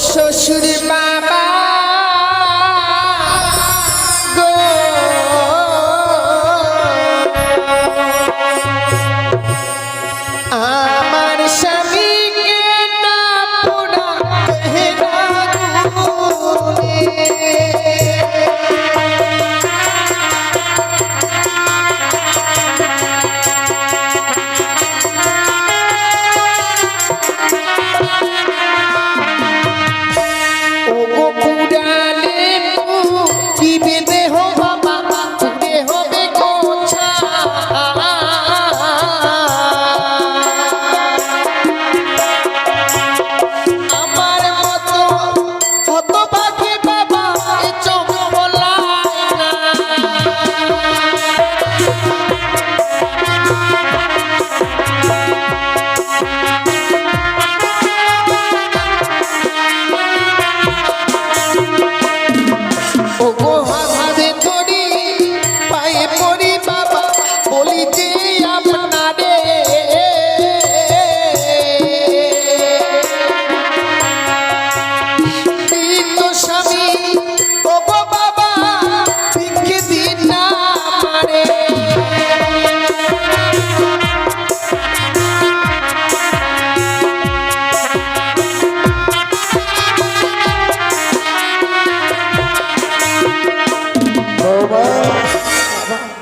শ্বশুর বাবা গো, আমার স্বামীকে না পোড়াতে আগুনে।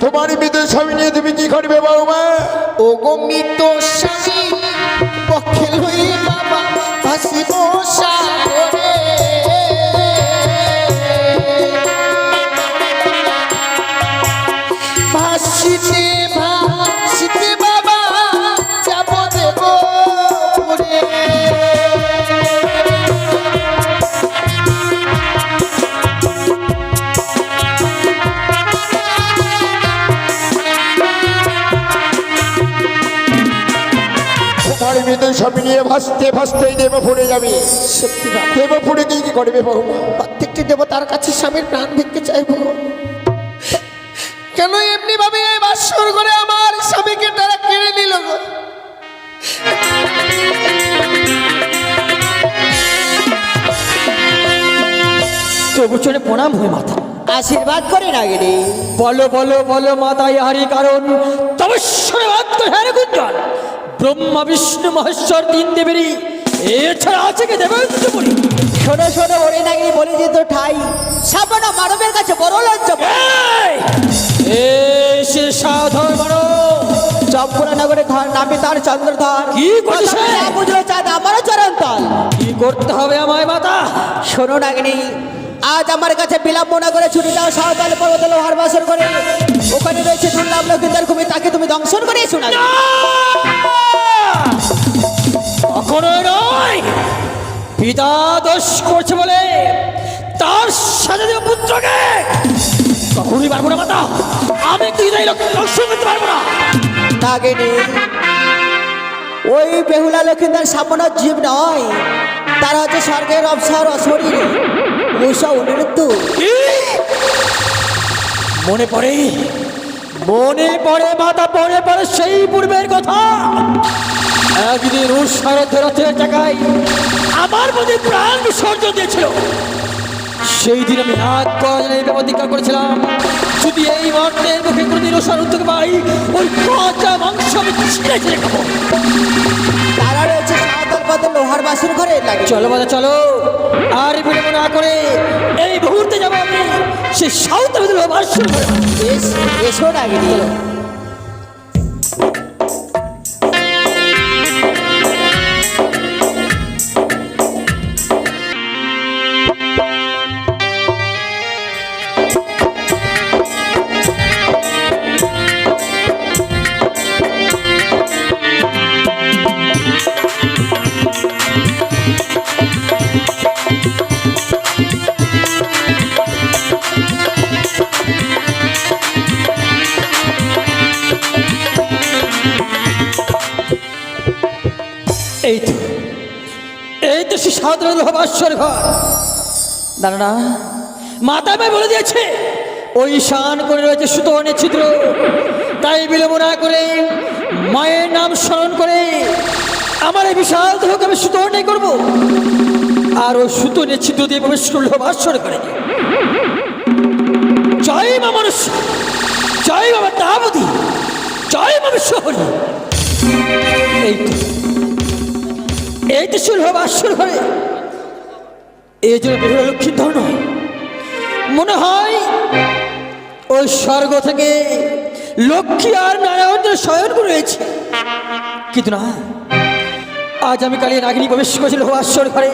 তোমার মৃত স্বামী নিয়ে তুমি কি করবে বৌমা? ও গো মৃত স্বামী পক্ষে লই বাবা ভাসিব সাগরে। ভাসিতে ভাসিতে বাবা যাব দেব পুরে। তোমার মৃত স্বামী নিয়ে ভাসতে ভাসতেই দেবপুরে যাবে। সত্যি বাবা, দেবপুরে কি কি করবে বৌমা? প্রত্যেকটি দেবতার কাছে স্বামীর প্রাণ ভিক্ষে চাইবো। কেন এমনি ভাবে এই বাসর করে আমার স্বামীকে তারা কেড়ে নিল গো? তবু চলে প্রণাম হয়ে মাতা, আশীর্বাদ করে না গেলে বলো বলো বলো মাতা, ইহারি কারণ তবশ্যই হ্যাঁ গুঞ্জন। ব্রহ্মা বিষ্ণু মহেশ্বর তিন দেবেরই এছাড়া আছে কি দেবেন্দ্র বলি? শোনো শোনো ওরে নাকি বলে যেত ঠাই সাবানা মানবের কাছে বড় লজ্জা। সে সাধন বড় চম্পরা নগরে ঘর নামে তার চন্দ্রধর। কি করছে? বুঝলো চাঁদ আমারও চরণ তল। কি করতে হবে আমায় মাতা? শোনো নাগিনী, আজ আমার কাছে বিলম্ব না করে ছুটি দাও সাঁওতাল পর্বতে লোহার বাসর করে। ওখানে রয়েছে শুনলাম লক্ষ্মীদার খুবই, তাকে তুমি দংশন করে শোনা। কখনোই নয়, পিতা দোষ করছে বলে তার সাজা দেব পুত্রকে কখনোই পারবো না মাতা। আমি তুই দর্শন করতে পারবো না। নাগিনী, ওই বেহুলা লক্ষ্মীদার সামনে জীব নয়, তারা হচ্ছে স্বর্গের অবসর অশরীর উষা অনিরুদ্ধ। মনে পড়ে মনে পড়ে মাতা, মনে পড়ে সেই পূর্বের কথা। একদিন উৎসারথ রথের জায়গায় আমার প্রতি প্রাণ বিসর্জন দিয়েছিল। সেই দিন আমি হাত করার প্রতিজ্ঞা করেছিলাম, যদি এই মর্তের মুখে কোনোদিন উৎসারথকে পাই, ওই কাঁচা মাংস আমি ছিঁড়ে ছিঁড়ে খাবো। তারা রয়েছে সাঁওতাল পর্বতে লোহার বাসর ঘরে। লাগে চলো মাতা চলো, আর বিলম্ব না করে এই মুহূর্তে যাবো আমি সেই সাঁওতাল লোহার বাসর ঘরে। এসো নাগিনী। এই তো সে সাধারণ ভাবাশ্বর ঘর। দাঁড়া, মাতা ভাই বলে দিয়েছে ওই শান করে রয়েছে সুতর্ণের ছিদ্র। তাই বিলম্ব না করে মায়ের নাম স্মরণ করে আমার এই বিশাল দেহকে আমি সুতর্ণে করবো। আর ও সুতো নিয়ে ছিদ্র দিয়ে প্রবেশ করলো বাসর ঘরে। জয় মা মানুষ, জয় বাবা দাবতী, জয় মা বিশ্বহরি। এই তো শুনল বাসর ঘরে। এই জন্য বেহুলা লক্ষ্মীর ধর নয়, মনে হয় ওই স্বর্গ থেকে লক্ষ্মী আর নারায়ণের শয়ন করেছে। কিন্তু না, আজ আমি কালিয়া নাগিনী প্রবেশ করেছিল বাসর ঘরে।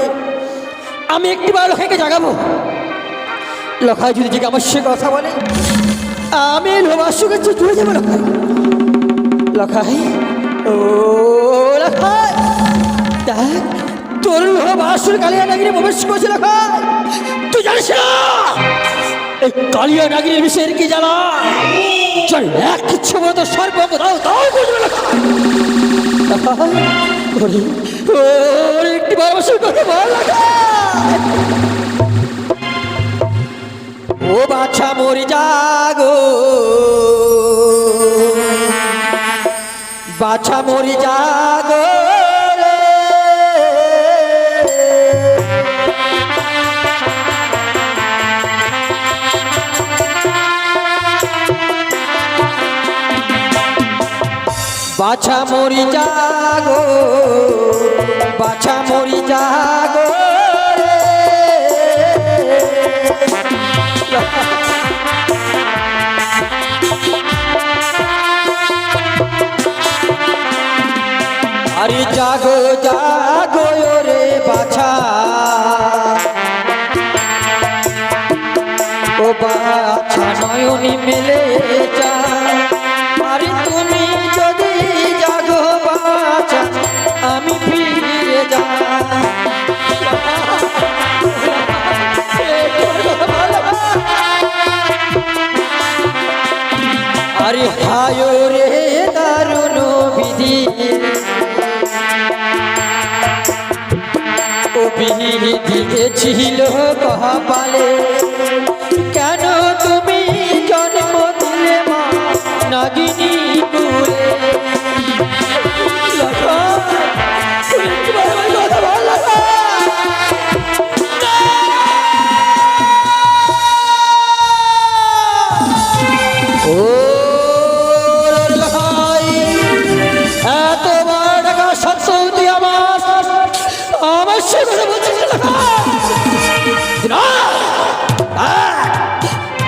আমি একটিবার লখাইকে জাগাবো। লখাই যদি যে আমার সে কথা বলে, আমি লোবাসুকে চলে যাবো। লখাই, লখাই, ও লখাই, দেখ তোর লোবাসুর কালিয়া নাগিনী প্রবেশ করেছে। লখাই, তুই জানিস না এই কালিয়া নাগিনীর বিষয়ের কি জানা? চল এক কিচ্ছু বলে তো সর্বঙ্গ দাও দাও বুঝবে। লখাই, ওরে একটি বার বসে কথা বল। ও বাছা মরি জাগো, বাছা মরি জাগো রে। বাছা মরি জাগো, বাছা মরি জাগো রে। আরে জাগো জাগো রে বাছা, ও বাছা নয়নি মেলে যা। আরে তুমি যদি জাগো বাছা, আমি ফিরে যা। আরে হায় রে দারুণ বিধি, ও বিধি দিয়েছিল কপালে। কেন তুমি জন্ম দিলে মা নাগিনী কুলে? ও এতবার টাকা সত্ত্বেও তুই আমার সে কথা বলছিস?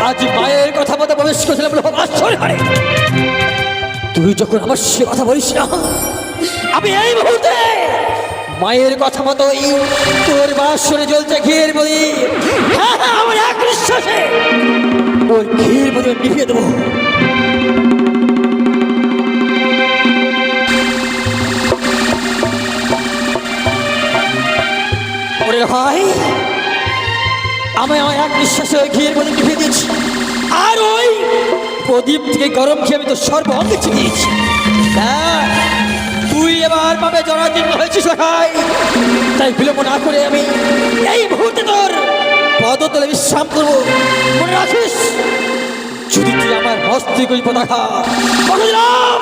আজ মায়ের কথা মতো প্রবেশ করেছিলাম বাসর ঘরে। তুই যখন আমার সে কথা বলিস না, আমি এই মুহূর্তে মায়ের কথা মতোই তোর বাসরে জ্বলছে ঘিয়ের বলি। হ্যাঁ হ্যাঁ, আমার এক নিঃশ্বাসে ওই ঘিয়ের বলি নিভিয়ে দেবো। ওরে ভাই, আমি আমার এক নিঃশ্বাসে ওই ঘিয়ের বলি নিভিয়ে দিয়েছি। আর ওই প্রদীপ থেকে গরম খেয়ে আমি তো সর্বঙ্গে ছিটিয়েছি। তুই এবার পাবে জরাজীর্ণ হয়েছিস ভাই। তাই বিলম্ব না করে আমি এই মুহূর্তে তোর পদতলে বিশ্রাম করবো। মনে রাখিস, যদি তুই আমার হস্তে কই পতাকা বলে দিলাম,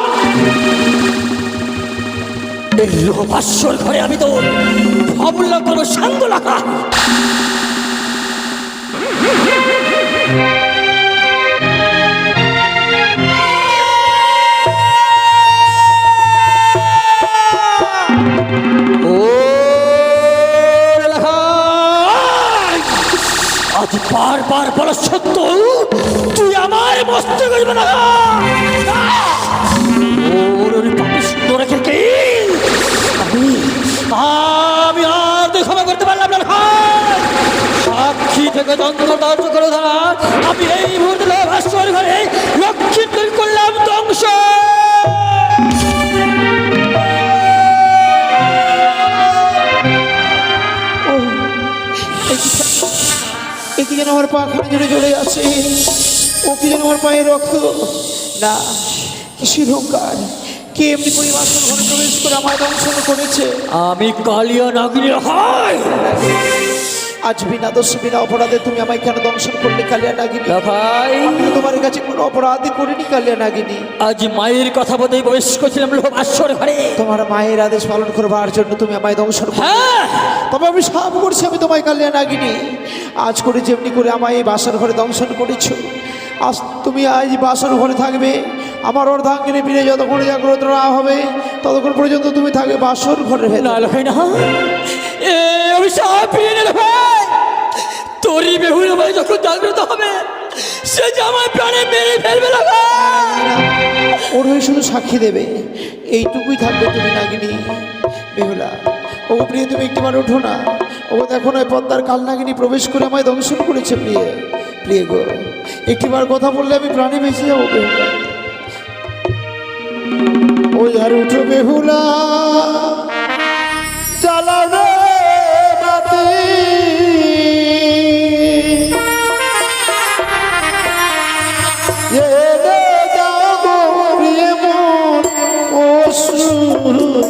এই লোহাস্বর ঘরে আমি তোর অমূল্য করবো সাঙ্গ লাগা। আজ বারবার বলা সত্য তুই আমার মস্ত করবে না। আমি আর ক্ষমা করতে পারলাম না। সাক্ষী থেকে যন্ত্র ধার্য করে ধরা আমি এই মুহূর্তে ভাস্কর ঘরে লক্ষ্মী করলাম ধ্বংস। কি যেন আমার পা খানে জুড়ে চলে যাচ্ছে। ও কি যেন আমার পায়ে রক্ত না, কিসের অহংকার? কে এমনি করে বাসর ঘরে প্রবেশ করে আমার দংশন করেছে? আমি কালিয়া নাগিনী হয়। আজ বিনা দোষ বিনা অপরাধে তুমি আমায় কেন দংশন করলে কালিয়া নাগিনী? ভাই আমি তো তোমার কাছে কোনো অপরাধই করিনি কালিয়া নাগিনী। আজ মায়ের কথা বলেই প্রবেশ করছিলাম লোক আসর ঘরে। তোমার মায়ের আদেশ পালন করবার জন্য তুমি আমায় দংশন করলে। হ্যাঁ তবে আমি সাপ করছি আমি তোমায় কালিয়া নাগিনী। আজ করে যেমনি করে আমায় এই বাসর ঘরে দংশন করেছো, আজ তুমি আজ বাসর ঘরে থাকবে। আমার অর্ধাঙ্গিনী ফিরে যতক্ষণ জাগ্রত না হবে ততক্ষণ পর্যন্ত তুমি থাকবে বাসর ঘরে। না হয় না এ অভিশাপ ফিরিয়ে নিল ভাই। তোরই বেহুলা ভাই যখন জাগ্রত হবে সে যে আমার প্রাণে মেরে ফেলবে না ভাই। ওর হয়ে শুধু সাক্ষী দেবে, এইটুকুই থাকবে তুমি নাগিনী। বেহুলা ও প্রিয় তুমি একটিবার ওঠো না। ও দেখো না পদ্মার কাল নাগিনী প্রবেশ করে আমায় দংশন করেছে। প্রিয় প্রিয় গো, একটিবার কথা বললে আমি প্রাণে বেঁচে যাবো। বেহুলা ওই আর উঠো বেহুলা, চালাবে বাতি এনে দাও গো প্রিয় মন অশ্রুপাতি।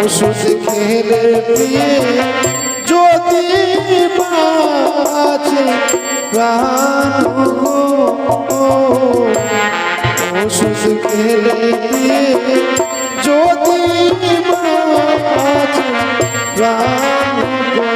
ওষুধ খেলে প্রিয়ে যদি বাঁচে প্রাণ গো, ওষুধ খেলে প্রিয়ে যদি বাঁচে প্রাণ গো।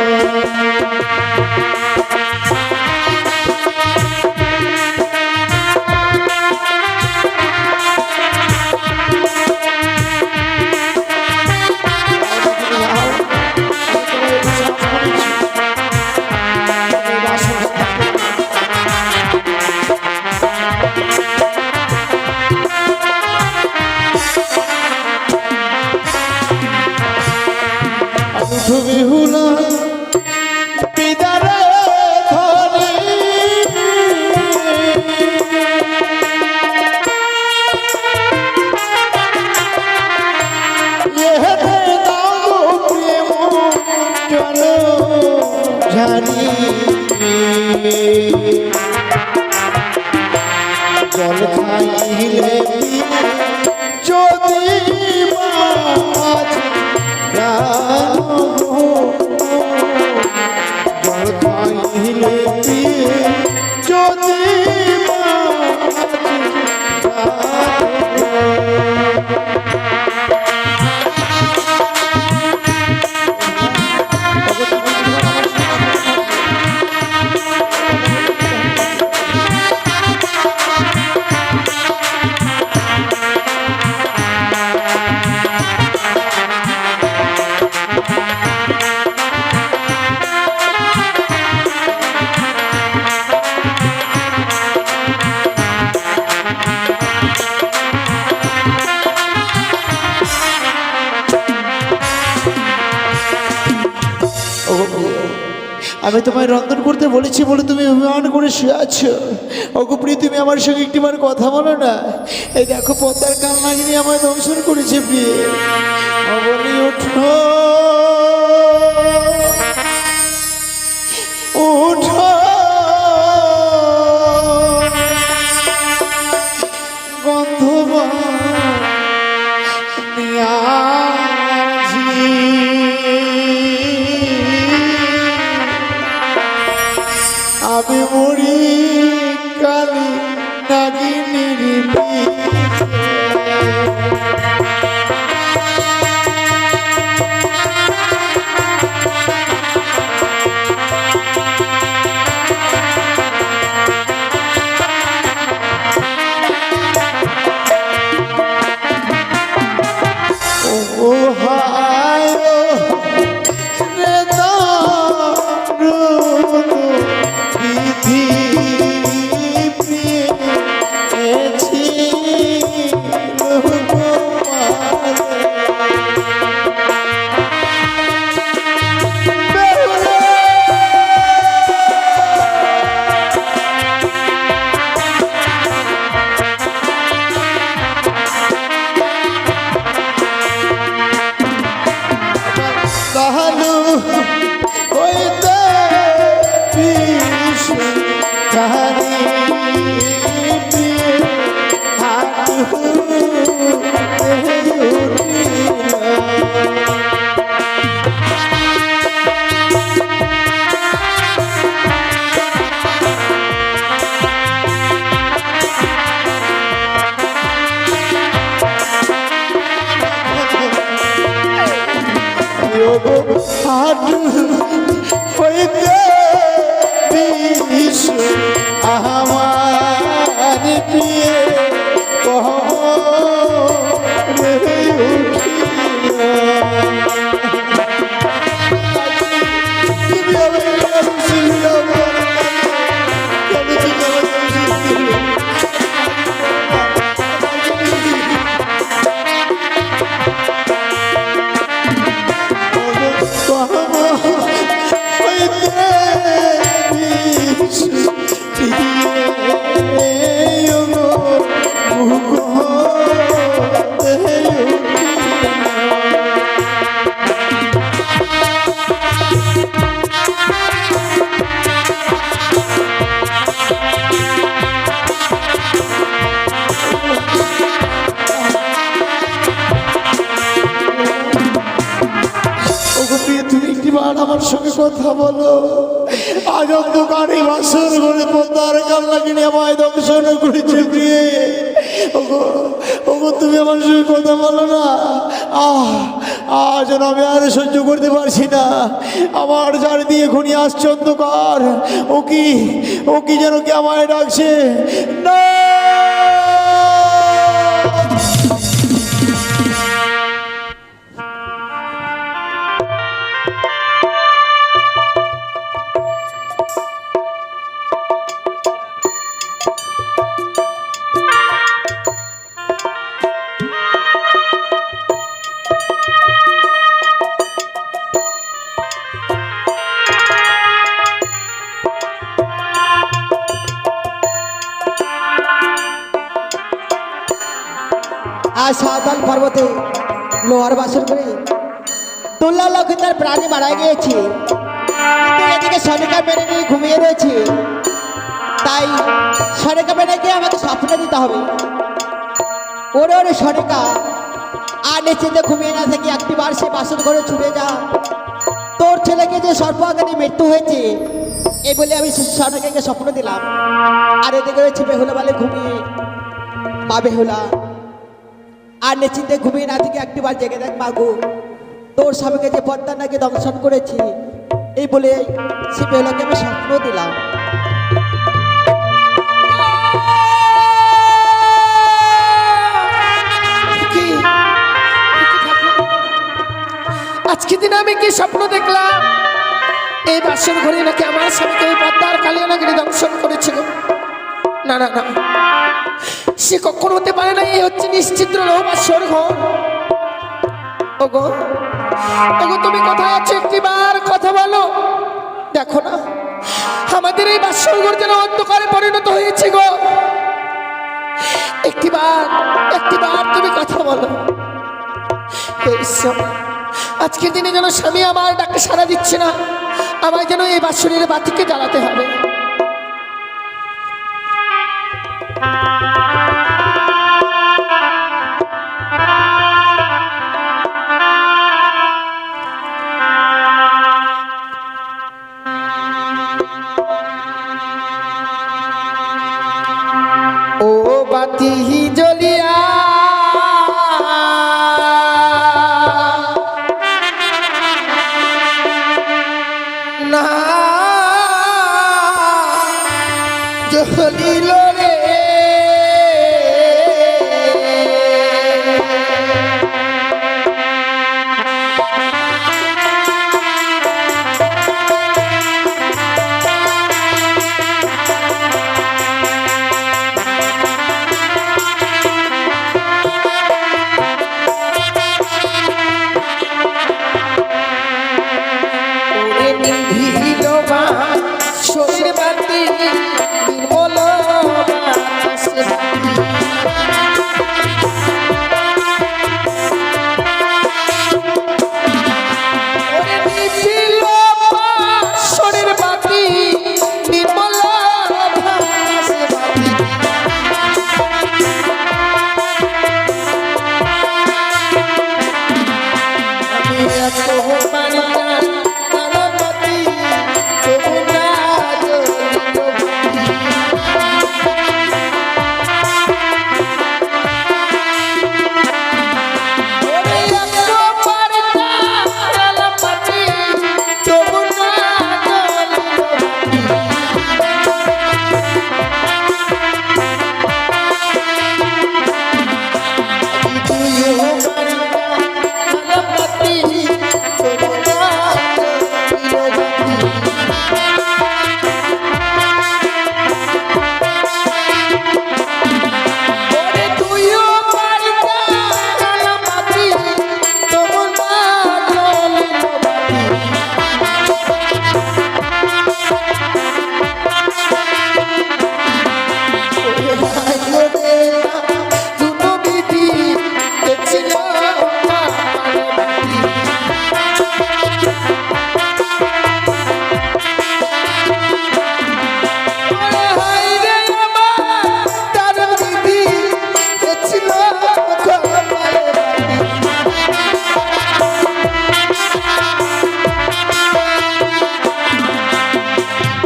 বেহুলা পিদারে ধরে এহেতে দাও প্রেম জল ঝারি। জল খাইলে যদি মাছ প্রাণ গো, জল খাইলে যদি মাছ প্রাণ গো। আমি তোমায় রন্ধন করতে বলেছি বলে তুমি অভিমান করে শুয়ে আছো। অগপ্রিয় তুমি আমার সঙ্গে একটিবার কথা বলো না। এই দেখো পদ্মার কাল নাগিনী আমায় দংশন করেছে। প্রিয় অবনী ওঠো ওঠো, গন্ধবান নিয়াজি আমি মরি কালি নাগিনীর পিছে। হাঁটু হইতে বিষ আমার প্রিয়ে কহরে উঠিল। তুমি আমাকে ছিলে আমার, কেন তুমি আমাকে ছিলে? আমার সঙ্গে কথা বলো। আজ অন্ধকারে বাসর ঘরে পদ্মার কান্না কিনে আমায় দংশন করেছে প্রিয়ে। ওগো ওগো তুমি আমার সঙ্গে কথা বলো না। যেন আমি আর সহ্য করতে পারছি না। আমার চারিদিকে ঘনিয়ে আসছে অন্ধকার। ও কি যেন কি আমায় ডাকছে না। আজ সাঁওতাল পর্বতে লোহার বাসর করে তুল্লা লোকে তার প্রাণে মারা গিয়েছে, কিন্তু এদিকে সনিকা মেনে নিয়ে ঘুমিয়ে রয়েছে। তাই সনিকা মেনে গিয়ে আমাকে স্বপ্ন দিতে হবে। ওরে ওরে সনিকা, আর নিশ্চিন্তে ঘুমিয়ে না থেকে একটি বার সে বাসর করে ছুটে যা। তোর ছেলেকে যে সর্প আঘাতে মৃত্যু হয়েছে এই বলে আমি সনিকাকে স্বপ্ন দিলাম। আর এদিকে রয়েছে বেহুলা বলে ঘুমিয়ে। মা বেহুলা, আর নিশ্চিন্তে ঘুমিয়ে না থেকে একটিবার জেগে দেখ মাগো, তোর স্বামীকে যে পদ্মা নাকি দংশন করেছি এই বলে সে বেহুলাকে আমি স্বপ্ন দিলাম। আজকে দিনে আমি কি স্বপ্ন দেখলাম? এই বাসর ঘরে নাকি আমার স্বামীকে ওই পদ্মার কালিয়া নাকি দংশন করেছিল। না না না, সে কখন হতে পারে না। এই হচ্ছে নিশ্চিদ্র বাসর ঘর। ওগো ওগো, তুমি কোথায় আছো? একটিবার কথা বলো। দেখো না আমাদের এই বাসর ঘর যেন অন্ধকারে পরিণত হয়েছে গো। একটিবার তুমি কথা বলো। হে ঈশ্বর, আজকের দিনে যেন স্বামী আমার ডাকে সাড়া দিচ্ছে না। আমায় যেন এই বাসরের বাতিকে জ্বালাতে হবে। ও বাতি জ্বলিয়া না জ্বলিল রে,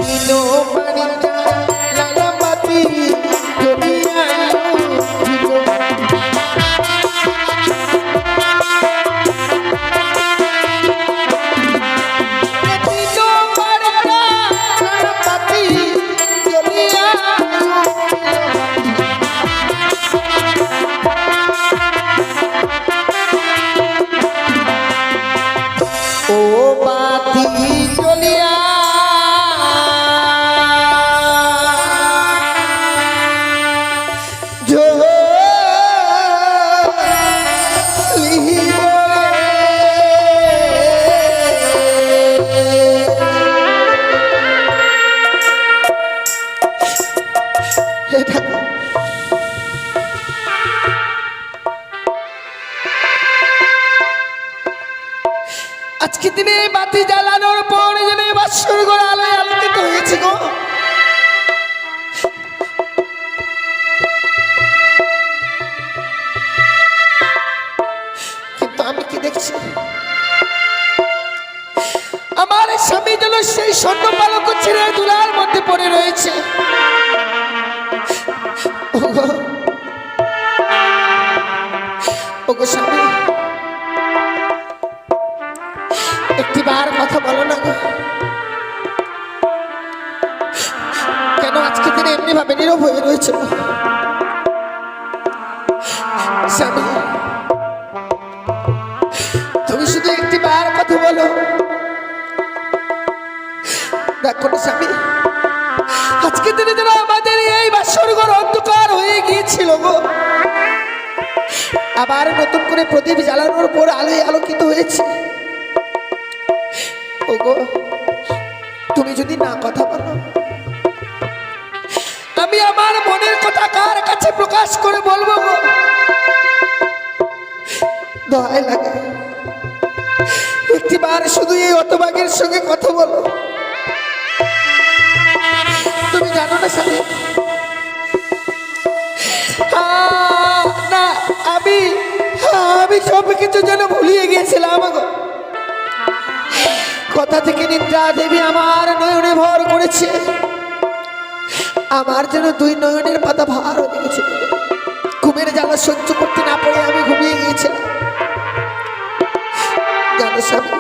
দিলো বাড়িটা লালা বাতি জ্বলিয়া দিলো। দিলো বাড়িটা লালা বাতি জ্বলিয়া ও বাতি জ্বলিয়া আজকে দিনে বাতি জ্বালানোর পর যেন বাসর ঘর আলোয় আলোকিত হয়েছে গো। কিন্তু আমি কি দেখছি, আমার স্বামী যেন সেই স্বর্ণ পালক ছেড়ে দুলার মধ্যে পড়ে রয়েছে। ওগো ওগো স্বামী, একটিবার কথা বলো না গো। কেন আজকে দিনে এমনি ভাবে নীরব হয়ে রয়েছে গো? স্বামী, তুমি শুধু একটিবার কথা বলো। দেখো না স্বামী, আজকে দিনে যেন আমাদের এই বাসর ঘর অন্ধকার হয়ে গিয়েছিল গো, আবার নতুন করে প্রদীপ জ্বালানোর পর আলোয় আলোকিত হয়েছে। ওগো, তুমি যদি না কথা বলো, আমি আমার মনের কথা কার কাছে প্রকাশ করে বলবো গো? দয়া লাগে একটিবার শুধু এই হতভাগের সঙ্গে কথা বলো। তুমি জানো না স্বামী, না আমি সব কিছু যেন ভুলিয়ে গিয়েছিলাম গো। কথা থেকে নিদ্রা দেবী আমার নয়নে ভর করেছে, আমার যেন দুই নয়নের পাতা ভার হয়ে গেছে। ঘুমের জ্বালা সহ্য করতে না পারে আমি ঘুমিয়ে গিয়েছিলাম। জানো স্বামী,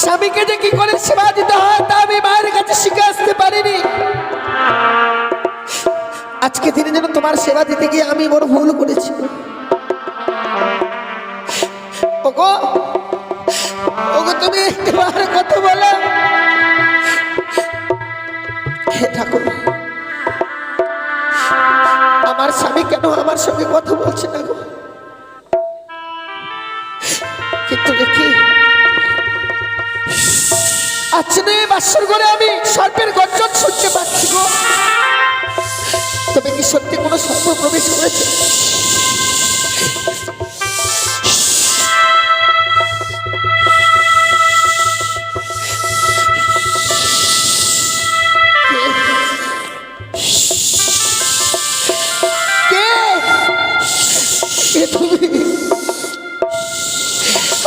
স্বামীকে যে কি করে সেবা দিতে হয় তা আমি মায়ের কাছে শিখে আসতে পারিনি। আজকে দিনে যেন তোমার সেবা দিতে গিয়ে আমি বড় ভুল করেছি। ওগো ওগো, তুমি একবার কথা বলো। হে ঠাকুর, আমার স্বামী কেন আমার সঙ্গে কথা বলছে না গো? কিন্তু দেখি আচ্ছা নে বাসর ঘরে আমি সর্পের গর্জন শুনতে পাচ্ছি গো। তবে কি সত্যি কোনো সর্প প্রবেশ করেছে?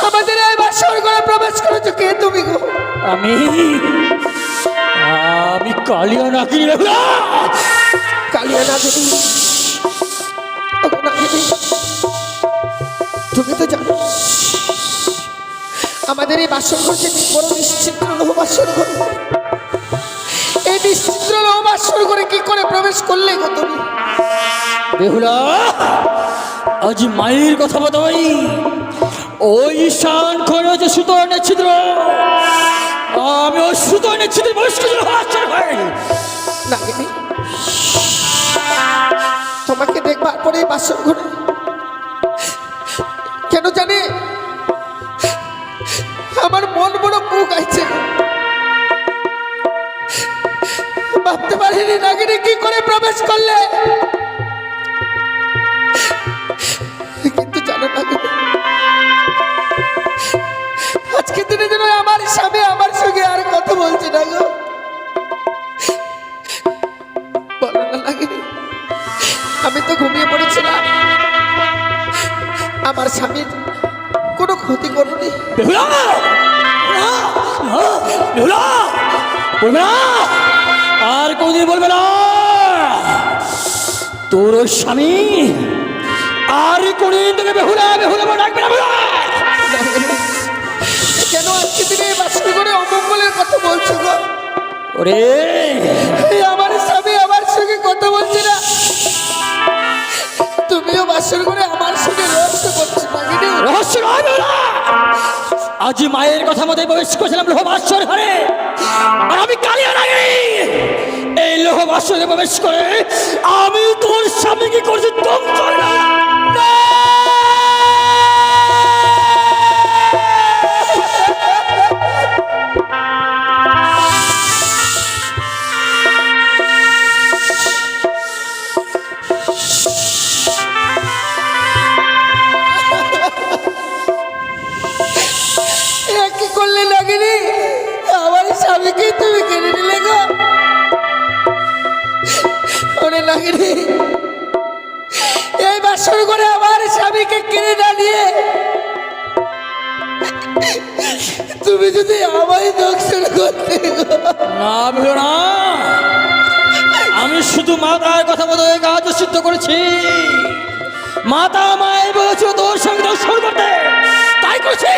আমাদের এই বাসর ঘরে প্রবেশ করেছো কে তুমি গো? আমি কালিয়া নাগিনী। কালিয়া নাগিনী, ওগো নাগিনী, তুমি তো জানো আমাদের এই বাসর ঘর যে বড় নিশ্চিন্দ্র লোহ বাসর ঘর। এই নিশ্চিন্দ্র লোহ বাসর ঘরে কি করে প্রবেশ করলে গো তুমি? বেহুলা, আজ মায়ের কথা বদাই, ওই ঈশান ঘরে হচ্ছে সুতর্ণের ছিদ্র। আমি ওই সুতর্ণের ছিদ্রে বসে নাগিনী, তোমাকে দেখবার পরে বাসর ঘরে কেন জানি আমার মন বড় বুক আছে। ভাবতে পারিনি নাগিনী কি করে প্রবেশ করলে। কিন্তু জানো নাগিনী, আজকে দিনে যেন আমার স্বামী আমার সঙ্গে আর কথা বলছে না গো। বলো না নাগিনী, আমি তো ঘুমিয়ে পড়েছিলাম, আমার স্বামীর কোনো ক্ষতি করনি। বেহুলা! বেহুলা! বলবে না! আর কোনদিন বলবে না তোর ওই স্বামী আর কোনদিন তোকে বেহুলা বেহুলা বলে ডাকবে না। বেহুলা! কেন আজকে তুমি এই বাসর ঘরে অমঙ্গলের কথা বলছো গো? ওরে এই আমার স্বামী আমার সঙ্গে কথা বলছে না, তুমিও বাসর ঘরে আমার সঙ্গে রহস্য করছো নাকি? রহস্য নয় বেহুলা, আজ মায়ের কথা মতো প্রবেশ করেছিলাম লোহবাসর ঘরে, আর আমি কালিয়া নাগিনী এই লোহবাসরে প্রবেশ করে আমি তোর স্বামীকে করছি ধ্বংস। কি করলে নাগিনি? আমার স্বামীকে তুমি কেড়ে নিলে গো। ওরে নাগিনি, এই বাসর ঘরে আমার স্বামীকে কেড়ে না নিয়ে তুমি যদি আমায় দর্শন করতে গো। না বেরো না, আমি শুধু মাতার কথা মতো এই কাজ সিদ্ধ করেছি। মাতা মায়ের বলেছিল তোর সঙ্গে দর্শন করতে, তাই করেছি।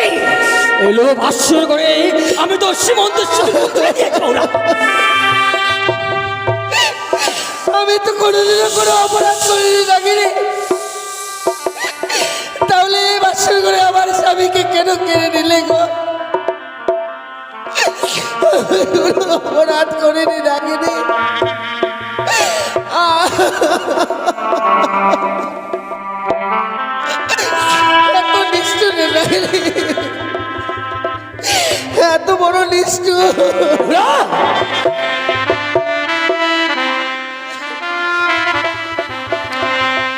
এলো ভাষ্য করে আমি তো সীমন্ত আমি তো কোনোদিনও কোনো অপরাধ করিনি নাগিনি, তাহলে এই বাসর ঘরে আমার স্বামীকে কেন কেড়ে নিলে গো? অপরাধ করিনি নাগিনি। এত নিষ্ঠুর নাগিনি, এত বড় নিষ্ঠুর।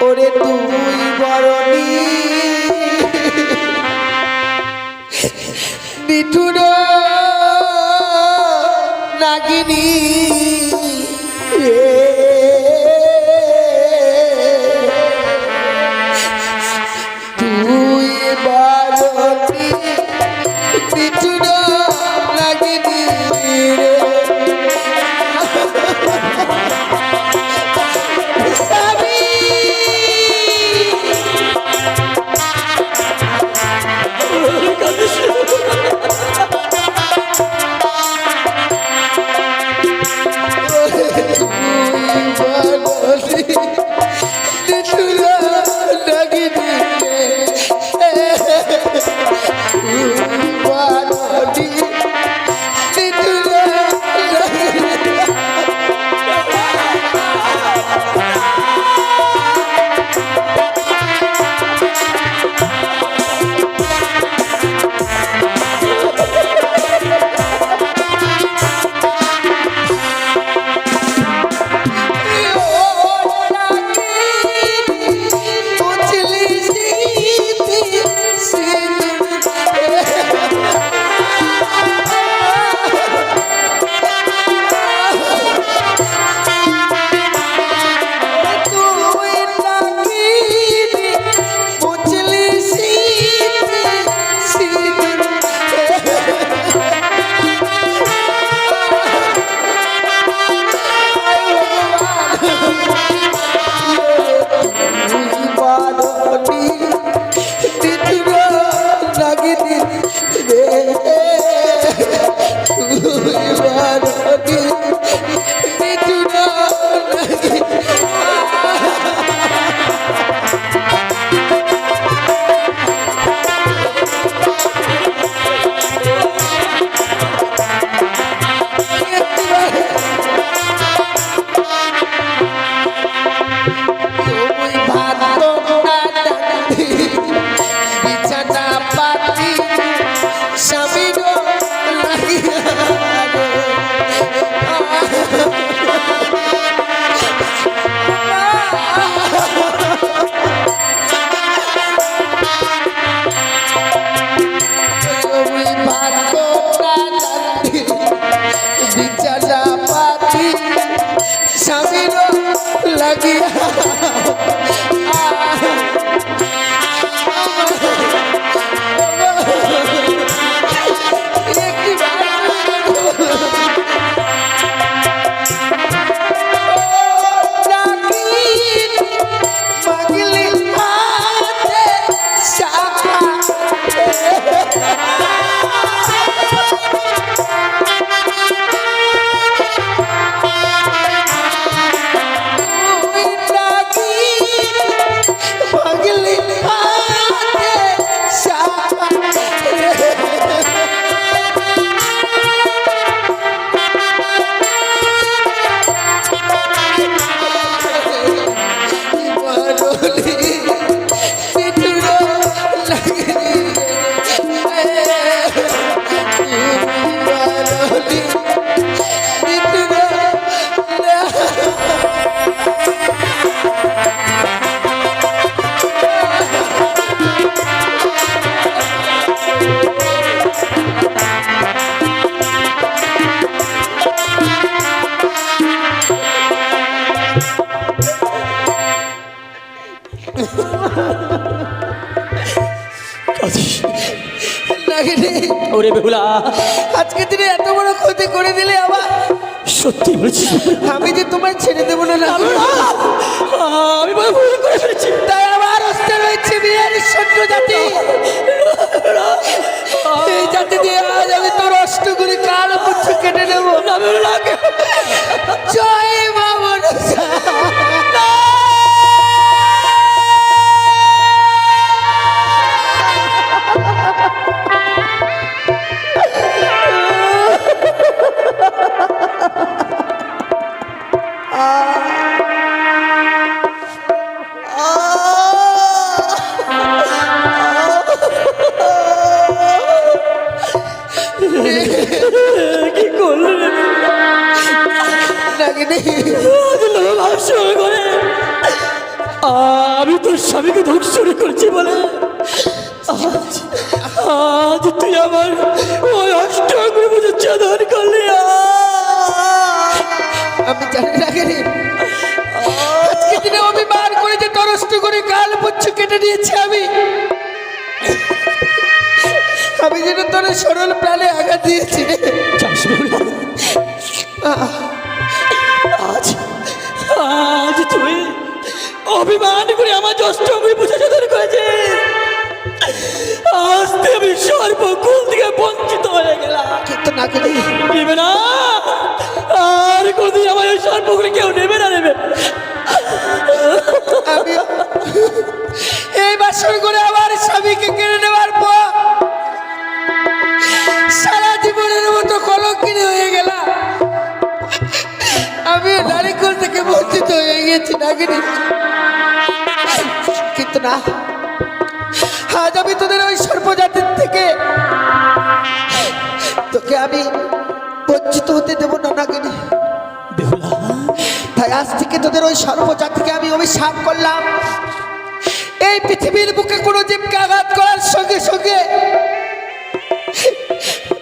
ওরে তুই বরণি নিঠুর নাগিনী রে, তুই বরণি নিঠুর নাগিনী রে। নাগিনী, ওরে বেহুলা, আজকে তুমি এত বড় ক্ষতি করে দিলে আমার। সত্যি বলছি আমি যে তোমায় ছেড়ে দেবো না নাগিনী। আমি বড় ভুল করে ফেলেছি। তাই আমার হস্তে রয়েছে বিয়ের সৈন্য জাতি। এই জাতি দিয়ে আজ আমি তোর অষ্টগুলি কাল পুচ্ছ কেটে নেবো। জয় মা মনসা। কি করলে নাগিনী, আমি তোর স্বামীকে ধ্বংসন করেছি বলে আজ তুই আমার ওই অষ্টগুলো বুঝে চাদর করলি। আমি জানি নাগিনী, আজকে দিনে অভিমান করে যে তোর অষ্টগুলি কাল পুচ্ছ কেটে নিয়েছি আমি। আমি যেন তোর সরল প্রাণে আঘাত দিয়েছি। আজ আজ তুই অভিমান করে আমার অষ্টগুলি বুঝে চাদর করেছিস। আজ থেকে আমি সর্বকুল থেকে বঞ্চিত হয়ে গেলাম। কিন্তু নাগিনী, নেবে না, আর কোনদিন আমার ওই সর্বগুলি কেউ নেবে না। আমি এই বাসর করে আমার স্বামীকে কেড়ে নেওয়ার পর সারা জীবনের মতো কলঙ্কিনী হয়ে গেলাম। আমি নারীকুল থেকে বঞ্চিত হয়ে গেছি নাগিনী। কিন্তু না, আজ আমি তোদের ওই সর্বজাতির থেকে তোকে আমি বঞ্চিত হতে দেবো না নাগিনী। তাই আজ থেকে তোদের ওই সর্বজাতিকে আমি অভিশাপ করলাম। এই পৃথিবীর বুকে কোনো জীবকে আঘাত করার সঙ্গে সঙ্গে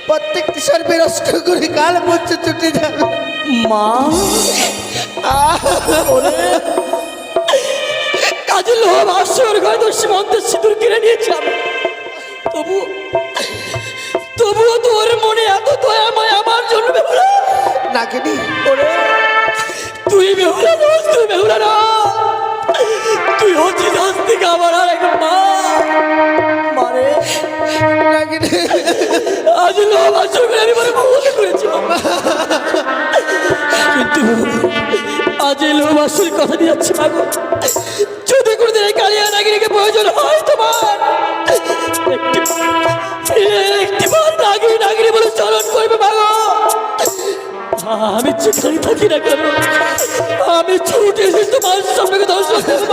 প্রত্যেকটি সর্বের অষ্ট করে কাল মধ্যে ছুটে যাবে। মা কাজে লোভ আসর ঘরে তোর সীমন্তের সিঁদুর কিনে নিয়েছিলাম, তবুও তোর মনে এত দয়াময় আমার জন্য বেহুলা। নাগিনী, তুই বেহুলা নস, তুই বেহুলা না, তুই হচ্ছিস আজ থেকে আমার আর এক মা। মারে নাগিনী, আজ লোভ আসর করে আমি মনে ভুল করেছিলাম, কিন্তু আজ এই লোভ আসল কথা দিয়ে যাচ্ছি মাগো। যদি কোনোদিন এই কালিয়া নাগিনীকে প্রয়োজন হয় তোমার, একটিবার নাগিনী নাগিনী বলে চলন করবে মাগো। আমি যেখানে থাকি না কেন, আমি ছুটে এসে তোমার সামনে দর্শন দেব।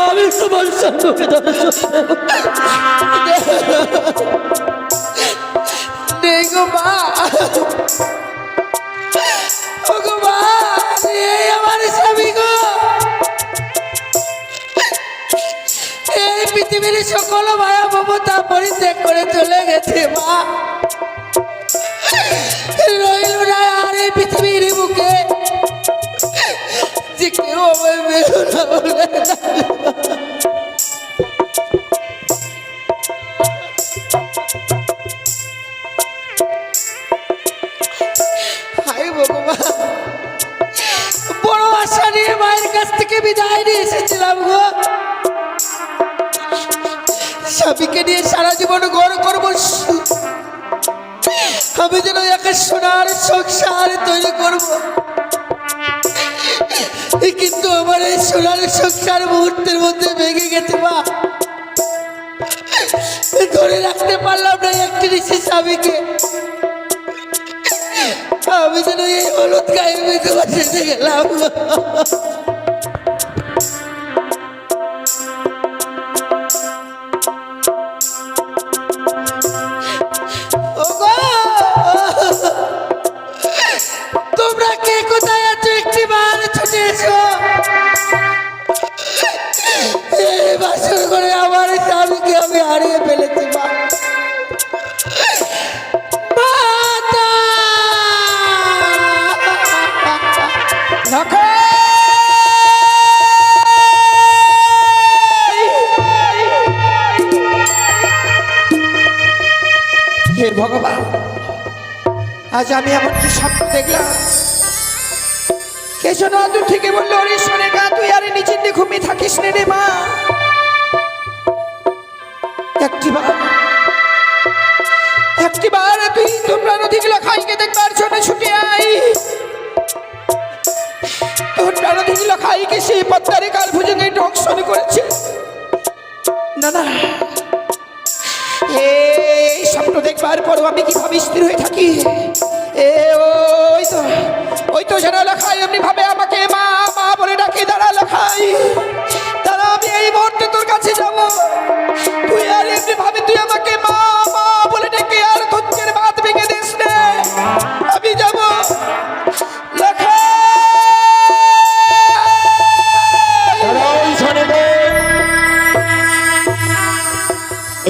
আমি তোমার সামনে দর্শন দেব। নেই গো মা, ও গো মা, এই আমার স্বামী গো। এই পৃথিবীর সকল মায়া মমতা পরিত্যাগ করে চলে গেছে মা। রইল না আর এই পৃথিবীর বুকে যে কেউ আমায় বেহুলা বলে হায় ভগবান, বড় আশা নিয়ে মায়ের কাছ থেকে বিদায় নিয়ে এসেছিলাম গো। স্বামীকে নিয়ে সারা জীবন গড় করবো, আমি যেন একে সোনার সংসার তৈরি করব। কিন্তু আমার এই সোনার সংসার মুহূর্তের মধ্যে ভেঙে গেছে মা। ধরে রাখতে পারলাম না একটি ঋষি স্বামীকে। আমি যেন এই হলুদ গায়ে বেঁধে বসে গেলাম। তোমরা কে কোথায় আছো, একটি বার ছুটে এসো। এই বাসর করে আমার স্বামীকে আমি হারিয়ে ফেলেছি মা। মাতা! ভগবান, আজ আমি এমন কি স্বপ্ন দেখলাম। কে যেন দূর থেকে বললো, ওরে সোনেকা তুই আর নিচের দিকে ঘুমিয়ে থাকিস নে রে মা। একটিবার তুই তোমরা নদী গুলো খাইকে দেখবার জন্য ছুটে আই। তোমরা নদী গুলো খাইকে সেই পদ্মারে কাল ভুজঙ্গে ধ্বংসন করেছে। না না, এই স্বপ্ন দেখবার পরও আমি কিভাবে স্থির হয়ে থাকি। ওই তো যারা লেখাই এমনি ভাবে আমাকে মা মা বলে ডাকে, দাঁড়া লেখাই তারা, আমি এই মুহূর্তে তোর কাছে যাব। তুই আর এমনি ভাবে তুই আমাকে মা মা বলে ডেকে আর ধৈর্যের বাঁধ ভেঙে দিস না। আমি যাব লেখাই।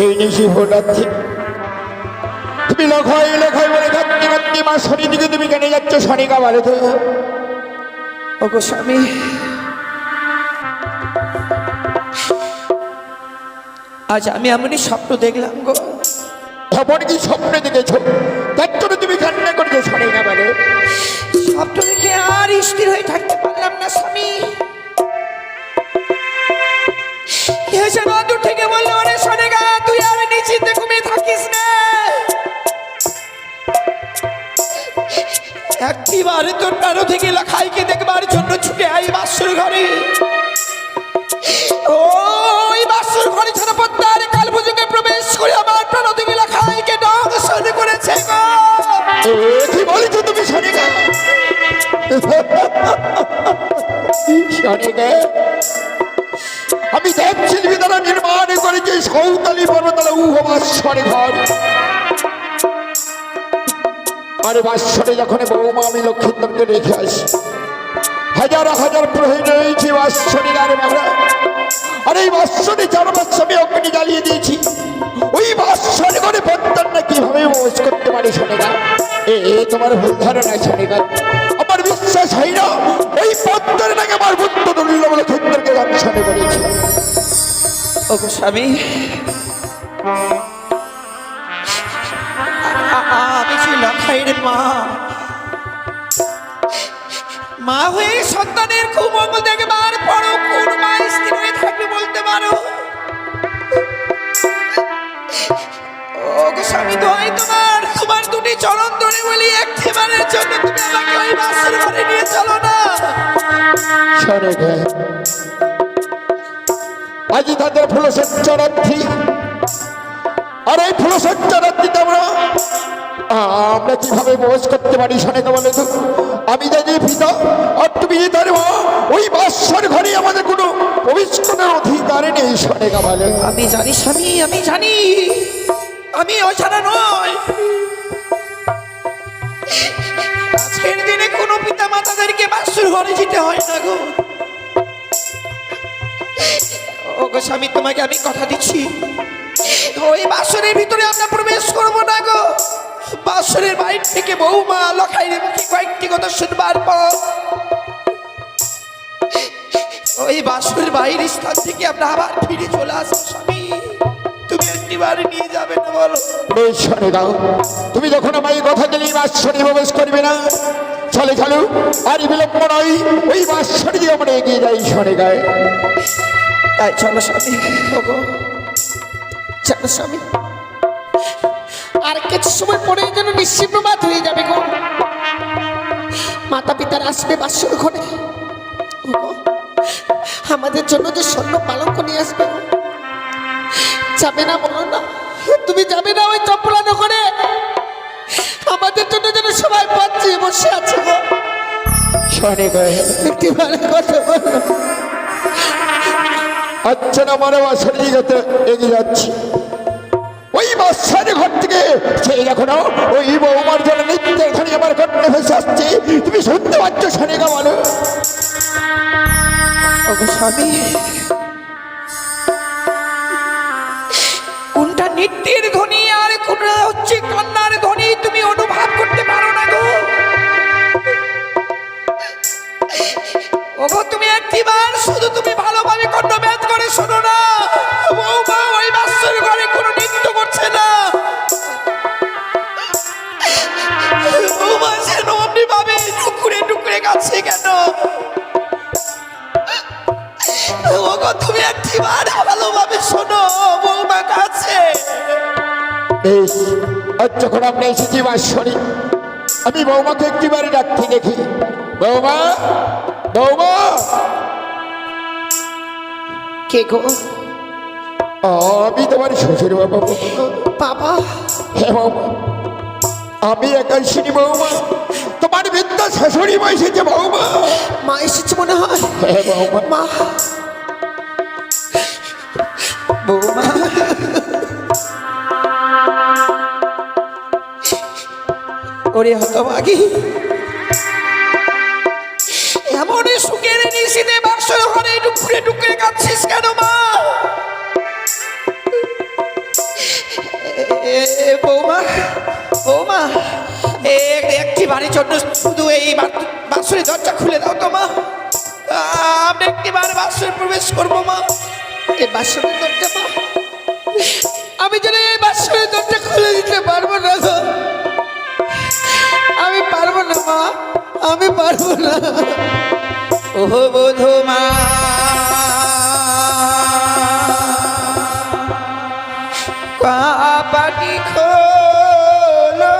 এই নিশি ভোটাচ্ছি, তুমি লখাই লখাই বলে কাঁদতে কাঁদতে মা শনি দিকে তুমি কেন যাচ্ছ শনিকা বলে তো? ও গো স্বামী, আজ আমি এমনই স্বপ্ন দেখলাম গো। এমন কি স্বপ্ন দেখেছ তার জন্য তুমি কান্না করছো শনিকা বলে? স্বপ্ন দেখে আর স্থির হয়ে থাকতে পারলাম না স্বামী। দূর থেকে বললো, ওরে সোনেগা তুই আর নিশ্চিন্তে ঘুমিয়ে থাকিস না। একটিবারে তোর প্রাণ থেকে লেখাইকে দেখবার জন্য ছুটে আই বাসুর ঘরে। ওই বাসুর ঘরে ছাড়া পদ্মার কাল ভুজঙ্গে প্রবেশ করে আমার প্রাণ থেকে লেখাইকে ধ্বংসন করেছে গো। কি বলেছো তুমি শনিকা? শনিকা, আমি দেবশিল্পী দ্বারা নির্মাণ করেছি সৌতালি পর্বতলা উহবাসরে ঘর। আরে বাসরে যখন বৌমা আমি লক্ষ্মীন্দরকে রেখে আসি, হাজার হাজার প্রহরী রয়েছে বাসরে গারে বাবা। আর এই বাসরে 4 মাস আমি অগ্নি জ্বালিয়ে দিয়েছি। ওই বাসরে ঘরে পদ্মার না কিভাবে মোজ করতে পারে শোনেগা? তোমার ভুল ধারণা শোনেগা, আমার বিশ্বাস হয় না ওই পদ্মার নাকি আমার বুদ্ধ দুর্লভ লক্ষ্মীন্দরকে দর্শনে করেছি। ও গো স্বামী, আমি সেই লখাইয়ের মা। মা হয়ে সন্তানের কুমঙ্গল দেখবার পরও কোন মা স্থির হয়ে থাকবে বলতে পারো? ও গো স্বামী, দোহাই তোমার দুটি চরণ ধরে বলি, একটিবারের জন্য তুমি আমাকে ওই বাসর ঘরে নিয়ে চলো না। আজ তাদের ফুলসজ্জারাত্রি, আর এই ফুলসজ্জারাত্রিতে আমরা কিভাবে মোজ করতে পারি শোনেগা বলে তো? আমি জানি পিতা আর তুমি তার মা, ওই বাসর ঘরে আমাদের কোনো প্রবেশ করার অধিকার নেই শোনেগা বলে। আমি জানি স্বামী, আমি জানি, আমি অজানা নয়। আজকের দিনে কোনো পিতা মাতাদেরকে বাসর ঘরে যেতে হয় না গো। ও গো স্বামী, তোমাকে আমি কথা দিচ্ছি, ওই বাসরের ভিতরে আমরা প্রবেশ করব না গো। বাসরের বাইরে থেকে বৌমা লখাইয়ের মুখে কয়েকটি কথা শুনবার পর ওই বাসরের বাইরের স্থান থেকে আমরা আবার ফিরে চলে আসবো। স্বামী, তুমি একটিবার নিয়ে যাবে না বলো? শোনেগা, তুমি যখন আমায় কথা দিলে বাসরে প্রবেশ করবে না, চলে চলো, আর বিলম্ব নয়, ওই বাসরে দিয়ে আমরা এগিয়ে যাই শোনেগা। তাই চলো স্বামী, চলো স্বামী। আর কিছু সময় পরে যেন নিশ্চিত প্রভাত হয়ে যাবে গো। মাতা পিতার আসবে বাসর ঘরে, আমাদের জন্য যে স্বর্ণ পালঙ্ক নিয়ে আসবে। যাবে না বলো না, তুমি যাবে না ওই চপলানো করে? আমাদের জন্য যেন সবাই পাচ্ছে বসে আছে গো। শোনেগা, একটিবারে কথা বলো। আচ্ছা না, আমার বাসরে দিকে এগিয়ে যাচ্ছি। ওই বাসার ঘর থেকে সেই এখনো ওই বৌমার জন্য নিত্য এখানে আমার কন্যা ভেসে আসছে। তুমি শুনতে পাচ্ছ শোনেগা বলো? স্বামী, কোনটা নৃত্যের ধ্বনি আর কোনটা হচ্ছে কান্নার ধ্বনি তুমি অনুভব করতে পারো না গো? ওগো, তুমি একটিবার শুধু তুমি ভালোভাবে কর্ণব্যাত করে শোনো না। বৌমা ওই বাসর ঘরে কোনো নৃত্য করছে না। বেশ, আজ যখন আমরা এসেছি বাসরে, আমি বৌমাকে একটিবারে ডাকতে দেখি। বৌমা, বৌমা। কে গো? আমি তোমার শ্বশুর বাবা। বাবা। হ্যাঁ বৌমা, আমি একাই শুনি বৌমা, তোমার বিদ্যা শাশুড়ি মা এসেছে বৌমা। মা এসেছে মনে হয়। হ্যাঁ বৌমা। মা, বৌমা, ওরে হতভাগী, এমন সুখের নিশিতে বাসর ঘরে ডুকরে ডুকরে কাঁদছিস কেন মা? বৌমা, বৌমা, একটি বাড়ির জন্য শুধু এই বাসরের দরজা খুলে দাও তো মা। আমরা একটিবার বাসরে প্রবেশ করবো মা। এই বাসরের দরজা মা, আমি যেন এই বাসরের দরজা খুলে দিতে পারবো না গো। আমি পারবো না মা, আমি পারবো না। ও বধূ মা, পাটি খোলো,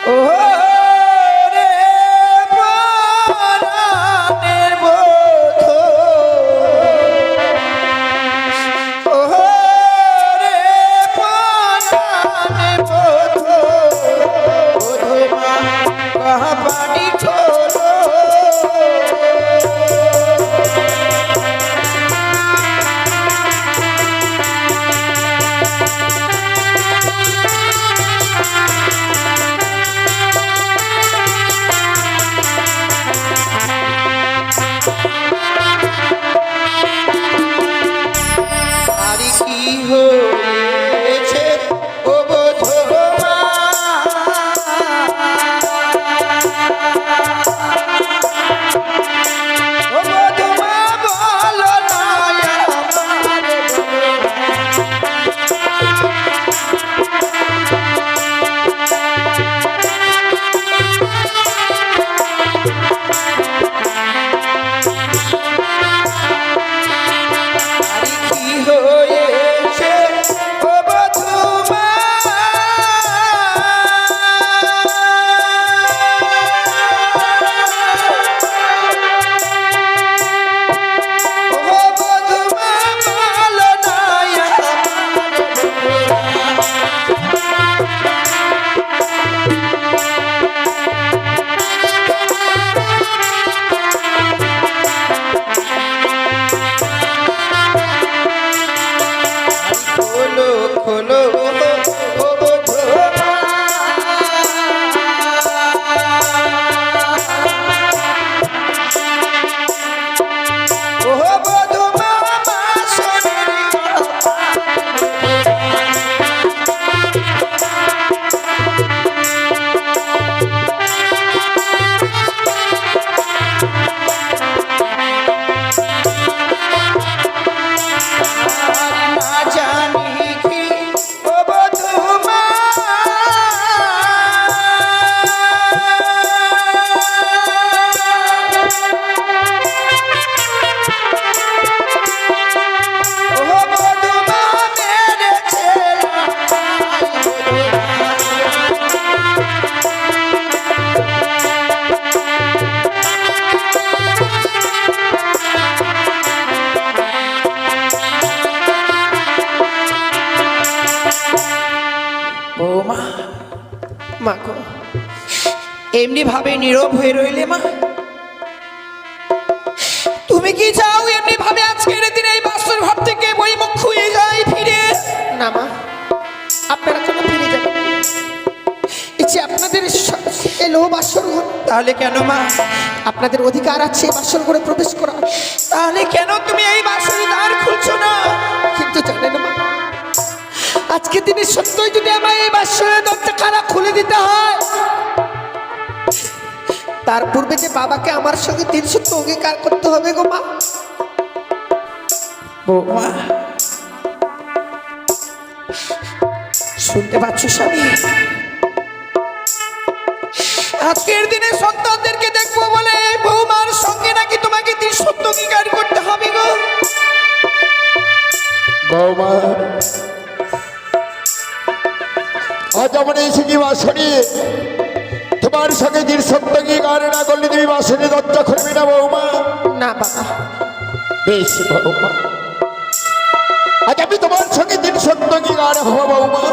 ও রে প্রাণের বধূ, ও রে প্রাণের বধূ, বধূ মা পাটি খোলো। আরে কি হয়েছে ও বধূ মা? ও বধূ মা বলো না আমার। আরে কি হয়েছে ও বধূ মা? ও বধূ মা বলো না খোলো খোলো ও বধূ মা। ও বধূ মা বাসরের কথা। না জানি কি ও বধূ মা, ও বধূ মা মেরেছে বৌমা। মা গো, এমনি ভাবে নীরব হয়ে রইলে মা? তুমি কি চাও এমনি ভাবে আজকের দিনে এই বাসর ঘর থেকে বইমুখ হয়ে যাই ফিরে? না মা, আপনারা কেন ফিরে যাবেন? ইচ্ছে আপনাদের এলো বাসর ঘর। তাহলে কেন মা? আপনাদের অধিকার আছে বাসর ঘরে প্রবেশ করার। তাহলে কেন তুমি এই বাসরে দ্বার খুলছো না? কিন্তু জানেন মা, আজকে দিনে সত্যই যদি আমায় এই বাসরের দরজা খানা খুলে দিতে হয়, তার পূর্বে যে বাবাকে আমার সঙ্গে ৩০০ অঙ্গীকার করতে হবে গো মা। বৌমা, শুনতে পাচ্ছ স্বামী? আজকের দিনে সন্তানদেরকে দেখবো বলে বৌমার সঙ্গে না বৌমা আজ আমার এই সিকি বাসনে তোমার সঙ্গে দীর সপ্তাহে গান না করলে তুমি বাসনে দরজা খুলবি না বৌমা? না বাবা, বেশ বৌমা, আজ আমি তোমার সঙ্গে দিন সপ্তাহে গান হবো বৌমা,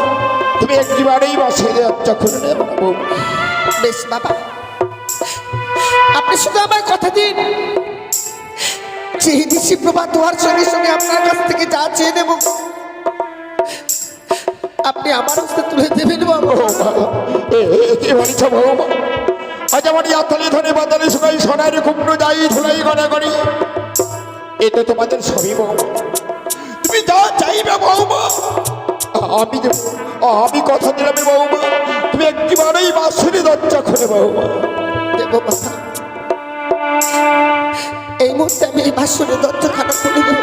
তুমি একবারেই বাসনে দরজা খুলে নেবে না বৌমা। বেশ বাবা, আপনি শুধু আমার কথা দিন, চেয়ে দিচ্ছি প্রভা তোমার সঙ্গে সঙ্গে আপনার কাছ থেকে যা চেয়ে নেব আপনি আমার হস্তে তুলে দেবেন বাবা। কি বলছ বৌমা? আজ আমার ইয়াতলি ধরে বাতালে শুকাই সোনার কুমড়ো যাই ধুলাই গড়া করি, এ তো তোমাদের সবই বৌমা, তুমি যা চাইবে বৌমা আমি দেব। আমি কথা দিলাম বৌমা, তুমি একবারেই বাসনে দরজা খুলে বৌমা। দেব বাবা, এই মুহূর্তে আমি এই বাসনের দরজাখানা খুলে দেব।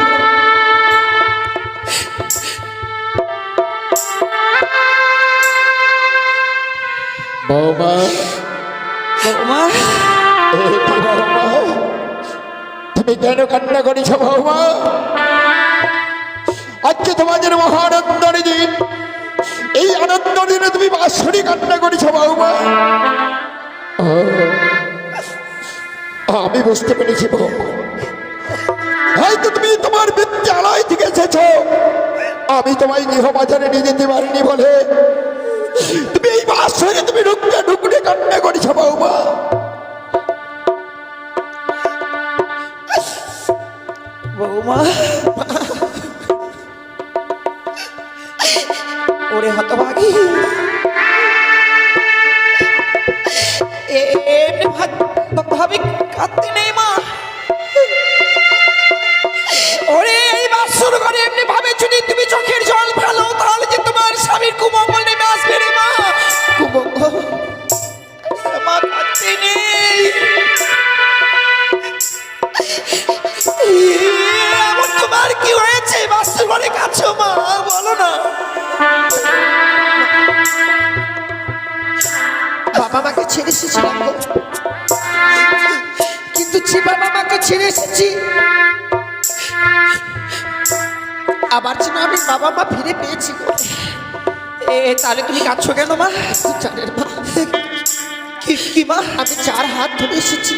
বৌমা বৌমা বৌমা, তুমি কেন কান্না করেছ বৌমা? আজকে তোমাদের মহানন্দের দিন, এই আনন্দ দিনে তুমি বাঁশরি কান্না করেছ বৌমা। আমি বুঝতে পেরেছি বৌমা, হয়তো তুমি তোমার বিদ্যালয় থেকে এসেছ, আমি তোমায় গৃহবাজারে নিয়ে যেতে পারিনি বলে তুমি এই বাঁশরি তুমি ঢুকতে ঢুকতে কান্না করেছ বৌমা। বৌমা ওরে হতভাগী, এমনি ভাবে কাঁদতে নেই মা। ওরে এই বাসর ঘরে এমনি ভাবে যদি তুমি চোখের জল ফেলো তাহলে যে তোমার স্বামীর কুমঙ্গল নেমে আসবে রে মা। কুমঙ্গল? মা কাঁদতে নেই, এমন তোমার কি হয়েছে বাসর ঘরে কাছো মা, বলো না। বাবা মাকে ছেড়ে এসেছিলাম গো, কিন্তু যে বাবা মাকে ছেড়ে এসেছি আবার যেন আমি বাবা মা ফিরে পেয়েছি গো। তাহলে তুমি কাঁদছো কেন মা? জানেন মা, কি মা? আমি 4 হাত ধরে এসেছি,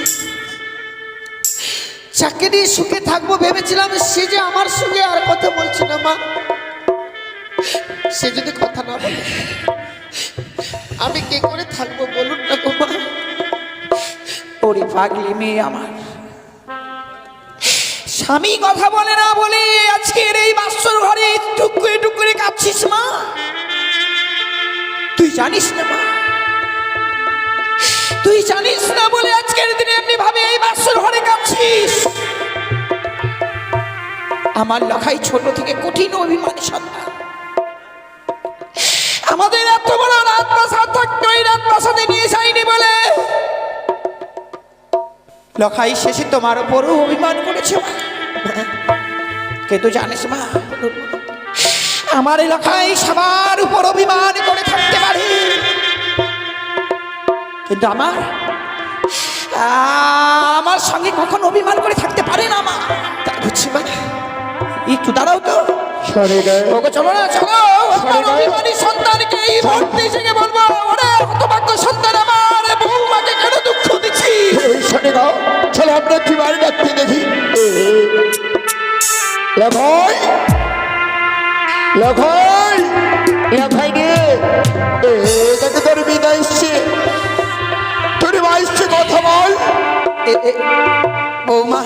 যাকে নিয়ে সুখে থাকবো ভেবেছিলাম, সে যে আমার সঙ্গে আর কথা বলছে না মা। সে যদি কথা না বলে আমি কি করে থাকবো বলুন না গো মা। ওরে পাগলি মেয়ে আমার, স্বামী কথা বলে না বলে আজকের এই বাসর ঘরে টুকুরে টুকুরে কাঁদছিস মা। তুই জানিস না মা, তুই জানিস না বলে আজকের দিনে এমনি ভাবে এই বাসর ঘরে কাঁদছিস। আমার লেখাই ছোট থেকে কঠিন অভিমানী সন্তান, আমাদের এত বড় রাজপ্রাসাদ থাকতো, এই রাজপ্রাসাদে নিয়ে যায়নি বলে লখাই শেষে তোমার উপরও অভিমান করেছে মা। কিন্তু জানিস মা, আমার এলাকায় সবার উপর অভিমান করে থাকতে পারে, কিন্তু আমার সঙ্গে কখনো অভিমান করে থাকতে পারে না মা। তাই বুঝছি মা। একটু দাঁড়াও তো, ওকে চলো না, চলো। আমার অভিমানী সন্তানকে এই মুহূর্তে থেকে বলবো, ওরে হতভাগ্য সন্তান আমার, বৌমাকে কেন দুঃখ দিচ্ছি? শোনে গাও, চলো আমরা কি বাড়ি ডাকতে দেখি। লখাই লখাই লখাই রে, দেখে তোর বিদায় এসছে, তোর মা এসছে, কথা বল। বৌমা,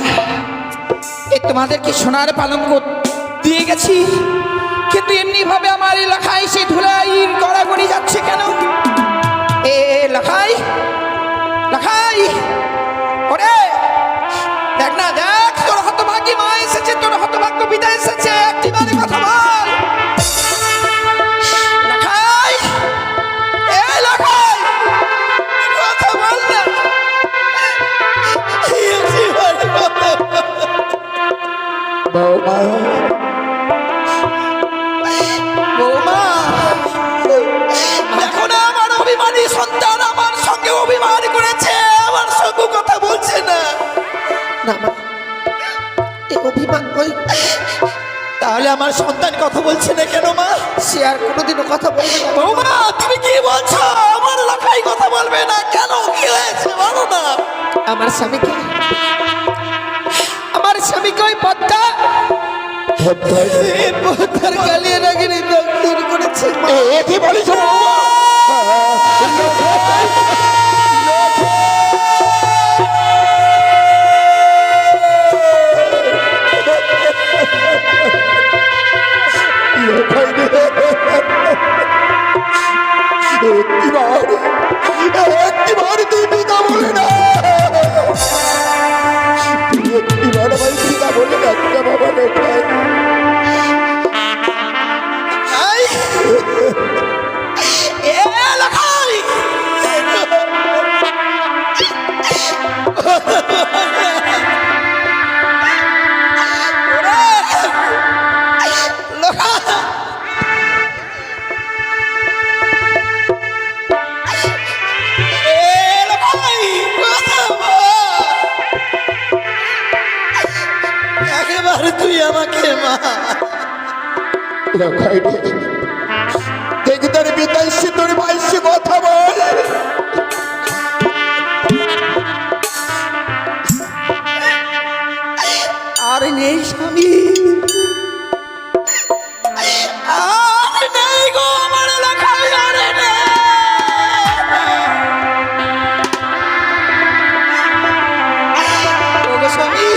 তোমাদেরকে সোনার পালঙ্ক দিয়ে গেছি, কিন্তু এমনি ভাবে আমার এলাকায় সে ধুলাই গড়াগড়ি যাচ্ছে কেন? লখাই লখাই, ওরে দেখ না, দেখ তোর হতভাগী মা এসেছে, তোর হতভাগ্য বিদায় এসেছে, একটিবারে কথা বল। লখাই, লখাই, কথা বল না। বৌমা বৌমা, দেখো না আমার অভিমানী সন্তান আমার সঙ্গে অভিমান করেছে, আমার সঙ্গে কথা বলছে না। না মা, এই অভিমান ওই তাহলে তাহলে আমার সন্তান কথা বলছে না কেন মা? সে আর কোনোদিনও কথা বলবে না। বৌমা তুমি কি বলছো? আমার লাখাই কথা বলবে না কেন? কি হয়েছে বলো না? আমার স্বামীকে ওই পদ্মা পদ্মার কালিয়া নাগিনী দগ্ধ করেছে মা। এ কি বলিস বৌমা? একটিবার তুই পিতা বলে না, একটিবার আমার পিতা বলে না বাবা লোকাই। একেবারে তুই আমাকে মা লোকাই দেখ তোর বিদেশি তোর বাইশি কথা বল। আর নেই স্বামী, আর নেই গো আমার এলাকায়, আর নেই। ওগো স্বামী,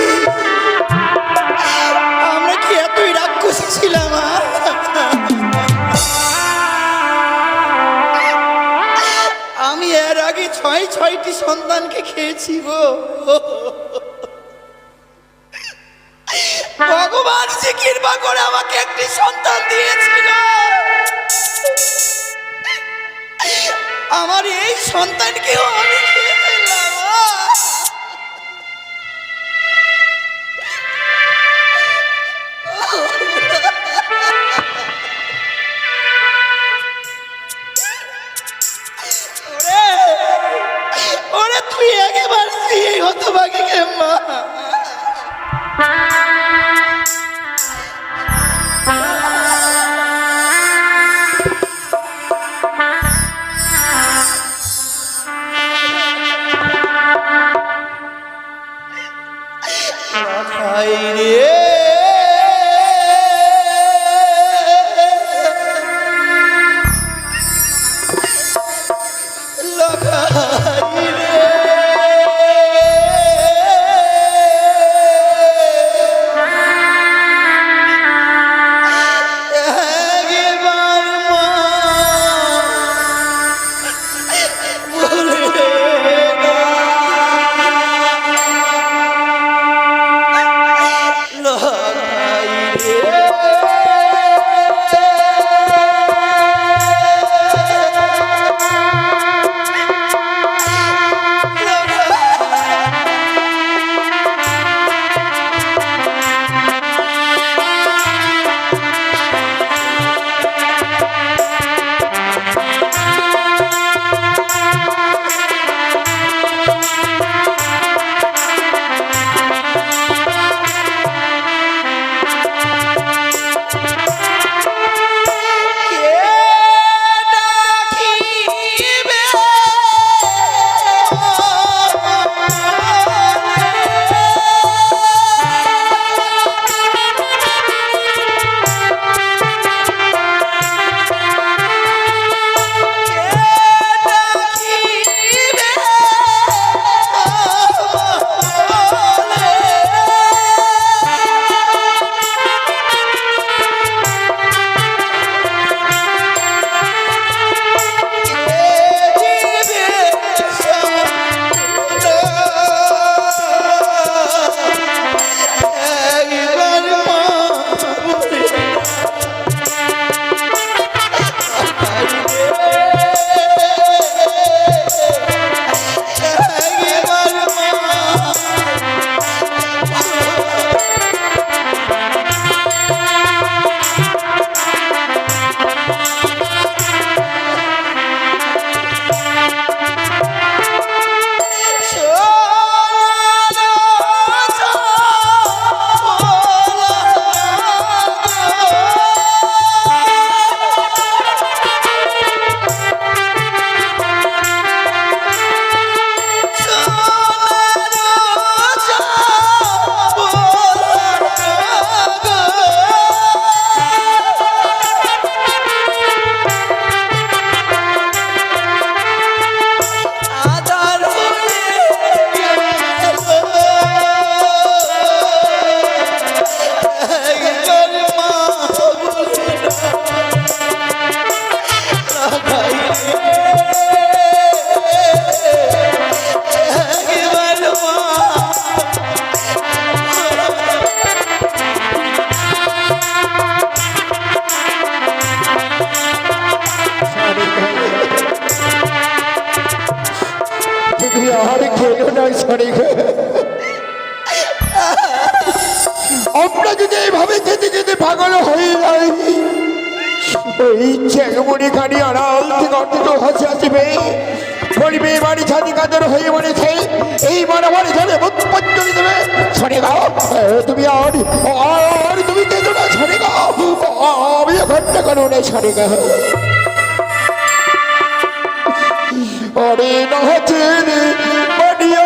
আমরা কি এতই রাক্ষসী ছিলাম? আমি এর আগে ছয়টি সন্তানকে খেয়েছি গো। ভগবান যে কৃপা করে আমাকে একটি সন্তান দিয়েছিল, আমার এই সন্তানকেও আমি খেয়ে ফেললাম। ওরে তুই একেবারে এই হতভাগীকে মা। ভাই রে লখাই রে এইভাবে যেতে যেতে পাগল হয়ে যায়। ওই চেকমুড়ি খানি আড়াল থেকে অর্থিত হাসি আসবে বলবে বাড়ি ছাদি কাদের হয়ে বলেছে এই বাড়ি ধরে পঞ্চলি দেবে। ছড়ে গাও তুমি আর তুমি কেঁদো না, ছড়ে গাও আমি ঘন্টা করো না, ছড়ে গাও। অরে নহচের বাড়িয়া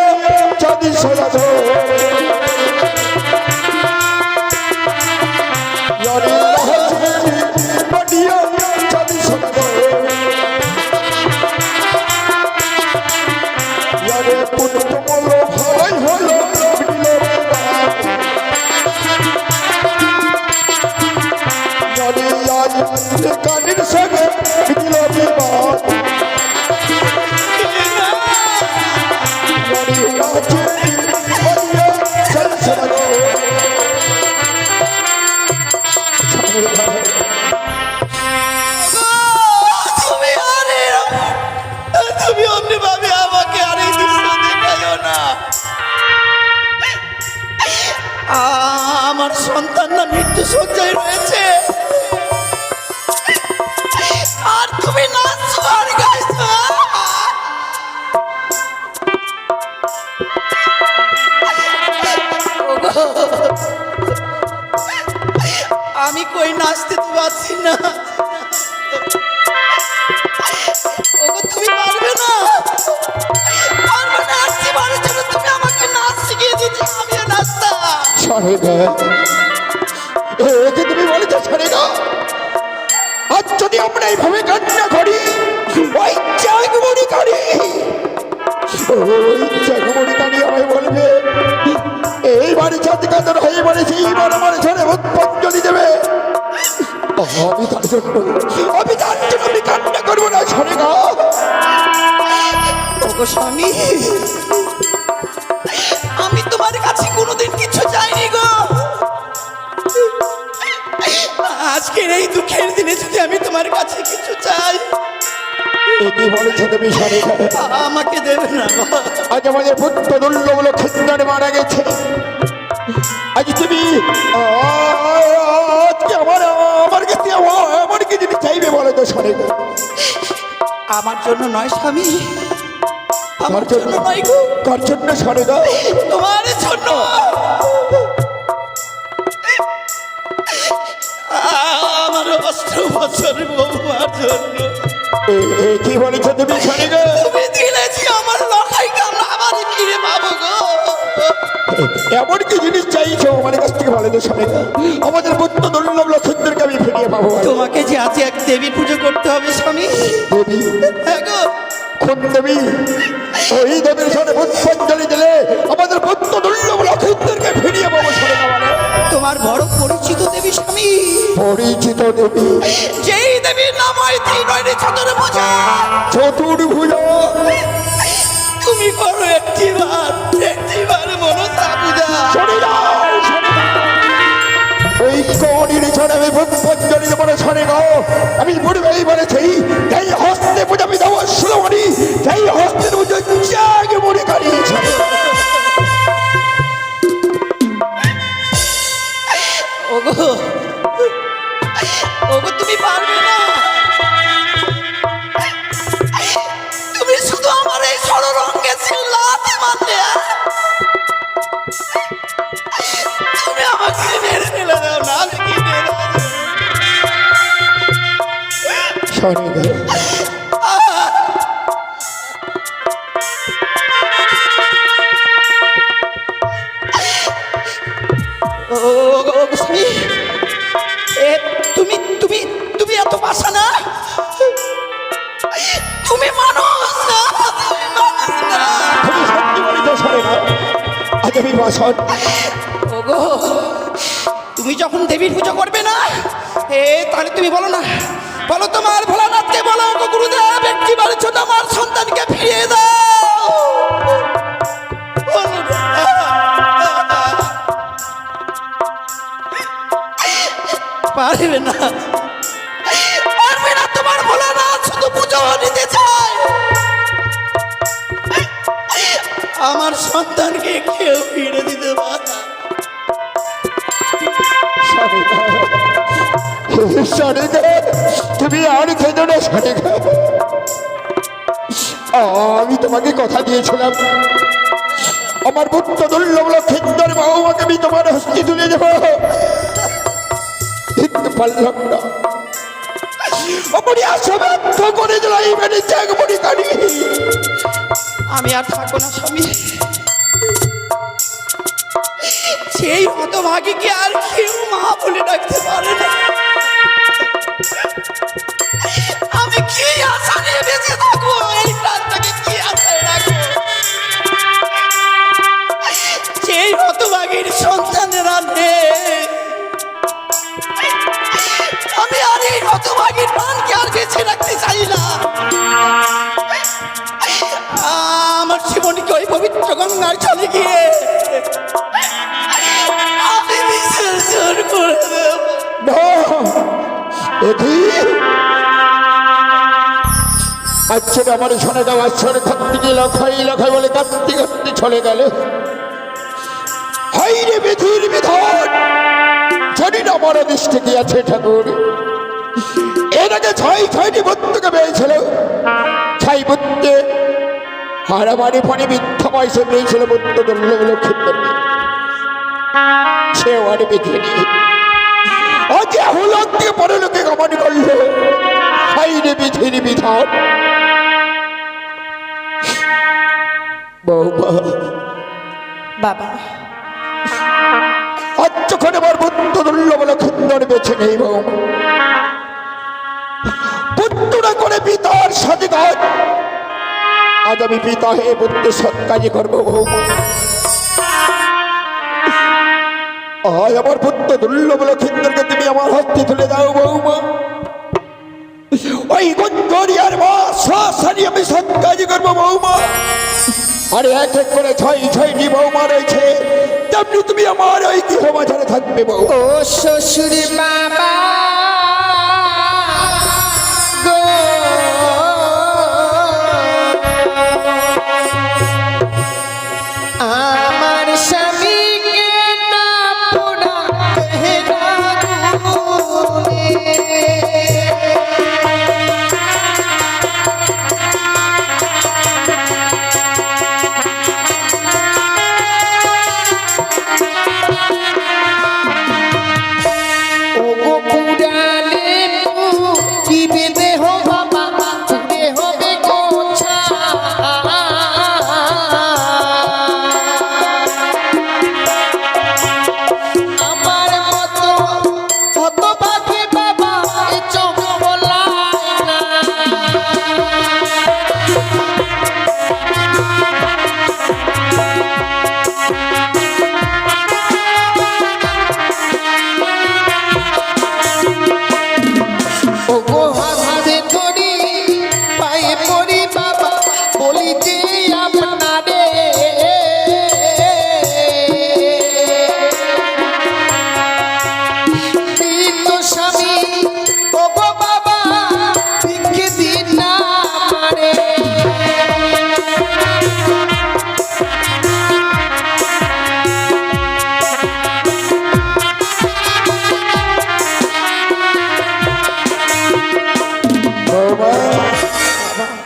চাঁদি সোনা ধরে, অরে নহচের বাড়িয়া চাঁদি সোনা ধরে, অরে পুত্র বলো ভাই হলো অরে আজ কানের সঙ্গে দিল বিবাদ। তুমি অমনি ভাবে আমাকে আর এই দৃশ্য দেখাইও না। আমার সন্তান না মৃত্যু সজ্জায় রয়েছে, আর তুমি নাচছো আর গাইছো। আমি কই নাচতে তো পারছি না। ওগো তুমি পারবে না, পারবে না নাচতে পারার জন্য তুমি আমাকে নাচ শিখিয়ে দিতে, আমি নাচতাম। একে তুমি বলেছো ছড়ে গা। আজ যদি আমরা এইভাবে কান্না করি ওই চাকমুড়ি কারি, ওই চাকমুড়ি কারি আমায় বলবে এই বাড়ি ছাতি কাতর হয়ে বলেছে এইবার আমার ঝরে পঞ্চলি দেবে। আমি তার জন্য আমি কান্না করবো না, ছড়ে গা। ওগো স্বামী, আমি তোমার কাছে কোনোদিন কিছু চাইনি গো। আজকের এই দুঃখের দিনে যদি আমি তোমার কাছে কিছু চাই, কি বলেছো তুমি ছড়ে গা? আমাকে দেবে না। আজ আমাদের পুত্র দুর্লভ লক্ষিন্দর মারা গেছে, আজ তুমি আজকে আমার কাছে আমার কি যদি চাইবে বলো তো ছড়ে গা? আমার জন্য নয় স্বামী, আমার জন্য নয় গো। কার জন্য ছড়ে গা? তোমার জন্য। আমার 8 বছর বৌমার জন্য। কি বলেছো তুমি ছড়ে গা? তুমি দিলেছি আমার লড়াই কামড়া আবার ফিরে পাবো গো। এমন কি জিনিস চাইছো আমার কাছ থেকে বলে তো ছড়ে গা? আমাদের পুত্র দুর্লভ লক্ষিন্দরকে আমি ফিরিয়ে পাবো। তোমাকে যে আজ এক দেবীর পুজো করতে হবে স্বামী। দেবী? হ্যাঁ গো। কোন দেবী? ওই দেবীর সাথে পুষ্পাঞ্জলি দিলে আমাদের পুত্র দুর্লভ লক্ষিন্দরকে ফিরিয়ে পাবো ছড়ে গা। মানে তোমার বড় পরিচিত দেবী স্বামী, পরিচিত দেবী? যেই দেবীর নাম হয় চতুর্ভুজা। চতুর্ভুজা? তুমি করো একটিবার মনসা পূজা। ওই কড়ির ছড়ে আমি পুষ্পাঞ্জলি দেবো না ছড়ে গা। আমি পূর্বেই বলেছি এই হস্তে পূজা আমি দেবো সুলমণি, এই হস্তের পুজো জাগে মনে কারিয়ে ছড়ে। ওগো ওগো তুমি পারবে না, তুমি শুধু আমার এই ষড়রঙ্গে চিল্লাতে মারলে। তুমি আমাকে মেরে ফেলে দাও না, আমি কি মেরে ছড়ে গা। তুমি তুমি তুমি এত পাশা না, তুমি মানুষ না, তুমি মানুষ না। তুমি সত্যি বলিতে ছড়ে গা। আজ আমি বাসন। ওগো তুমি যখন দেবীর পুজো করবে না, তাহলে তুমি বলো না, বলো তোমার ভোলানাথকে বলো ওগো গুরুদেব একটিবারের জন্য আমার সন্তানকে ফিরিয়ে দাও। বলো না। পারবে না, পারবে না, তোমার ভোলানাথ শুধু পুজো নিতে চায়, আমার সন্তানকে কেউ ফিরে দিতে পারে না। সনিকা তুমি আর খেতো না সনিকা, আমি তোমাকে কথা দিয়েছিলাম আমার পুত্র দুর্লভ লক্ষিন্দর বাবুমাকে আমি তোমার হস্তে তুলে দেবো, দিতে পারলাম না। করে দিল এই মানে জাগমণি কানি। আমি আর থাকবো না স্বামী, সেই হতভাগীকে আর কেউ মা বলে ডাকতে পারে না। আমি কি আশা নিয়ে বেঁচে থাকবো, এই প্রাণটাকে কি আশায় রাখবো? সেই হতভাগীর সন্তানেরা নেই, আমি আর এই হতভাগীর প্রাণকে আর বেঁচে রাখতে চাই না। আমার জীবনকে ওই পবিত্র গঙ্গার চলে গিয়ে আমি বিসর্জন করে দেব। আচ্ছা আমার শোনে যাও, আচ্ছরে কার্তিকে লখাই লখাই বলে কাঁদতে কাঁদতে চলে গেল। হাই রে বিধির বিধান, জানি না আমার দৃষ্টি কি আছে ঠাকুর। এর আগে ছয়টি বুদ্ধকে পেয়েছিল, ছাই বুদ্ধে হারামারি পানি মিথ্যা পয়সা পেয়েছিল বুদ্ধ দুর্লভ লক্ষিন্দর, সেও আর বেঁধে নেই। আজকে হলার দিয়ে পরে লোকে কামানি করলো। হাই রে বিধির বিধান। বৌমা বাবা, আজ যখন আমার বুদ্ধ দুর্লভ লক্ষিন্দর বেছে নেই বৌমা, বুদ্ধরা করে পিতার সাথে কাজ, আজ আমি পিতা হয়ে বুদ্ধ সৎ কাজে করবো বৌমা। আজ আমার বুদ্ধ দুর্লভ লক্ষিন্দরকে তুমি আমার হস্তে তুলে দাও বৌমা। ওই গুঞ্জরিয়ার মা শ্বাসানি আমি সৎ কাজে করবো বৌমা। আর এক এক করে ছয়টি বৌমা রয়েছে, তেমনি তুমি আমার ওই গৃহবাজারে থাকবে বৌমা। ও শ্বশুর বাবা গো, আমার স্বামীকে না পোড়াতে রাখুনে।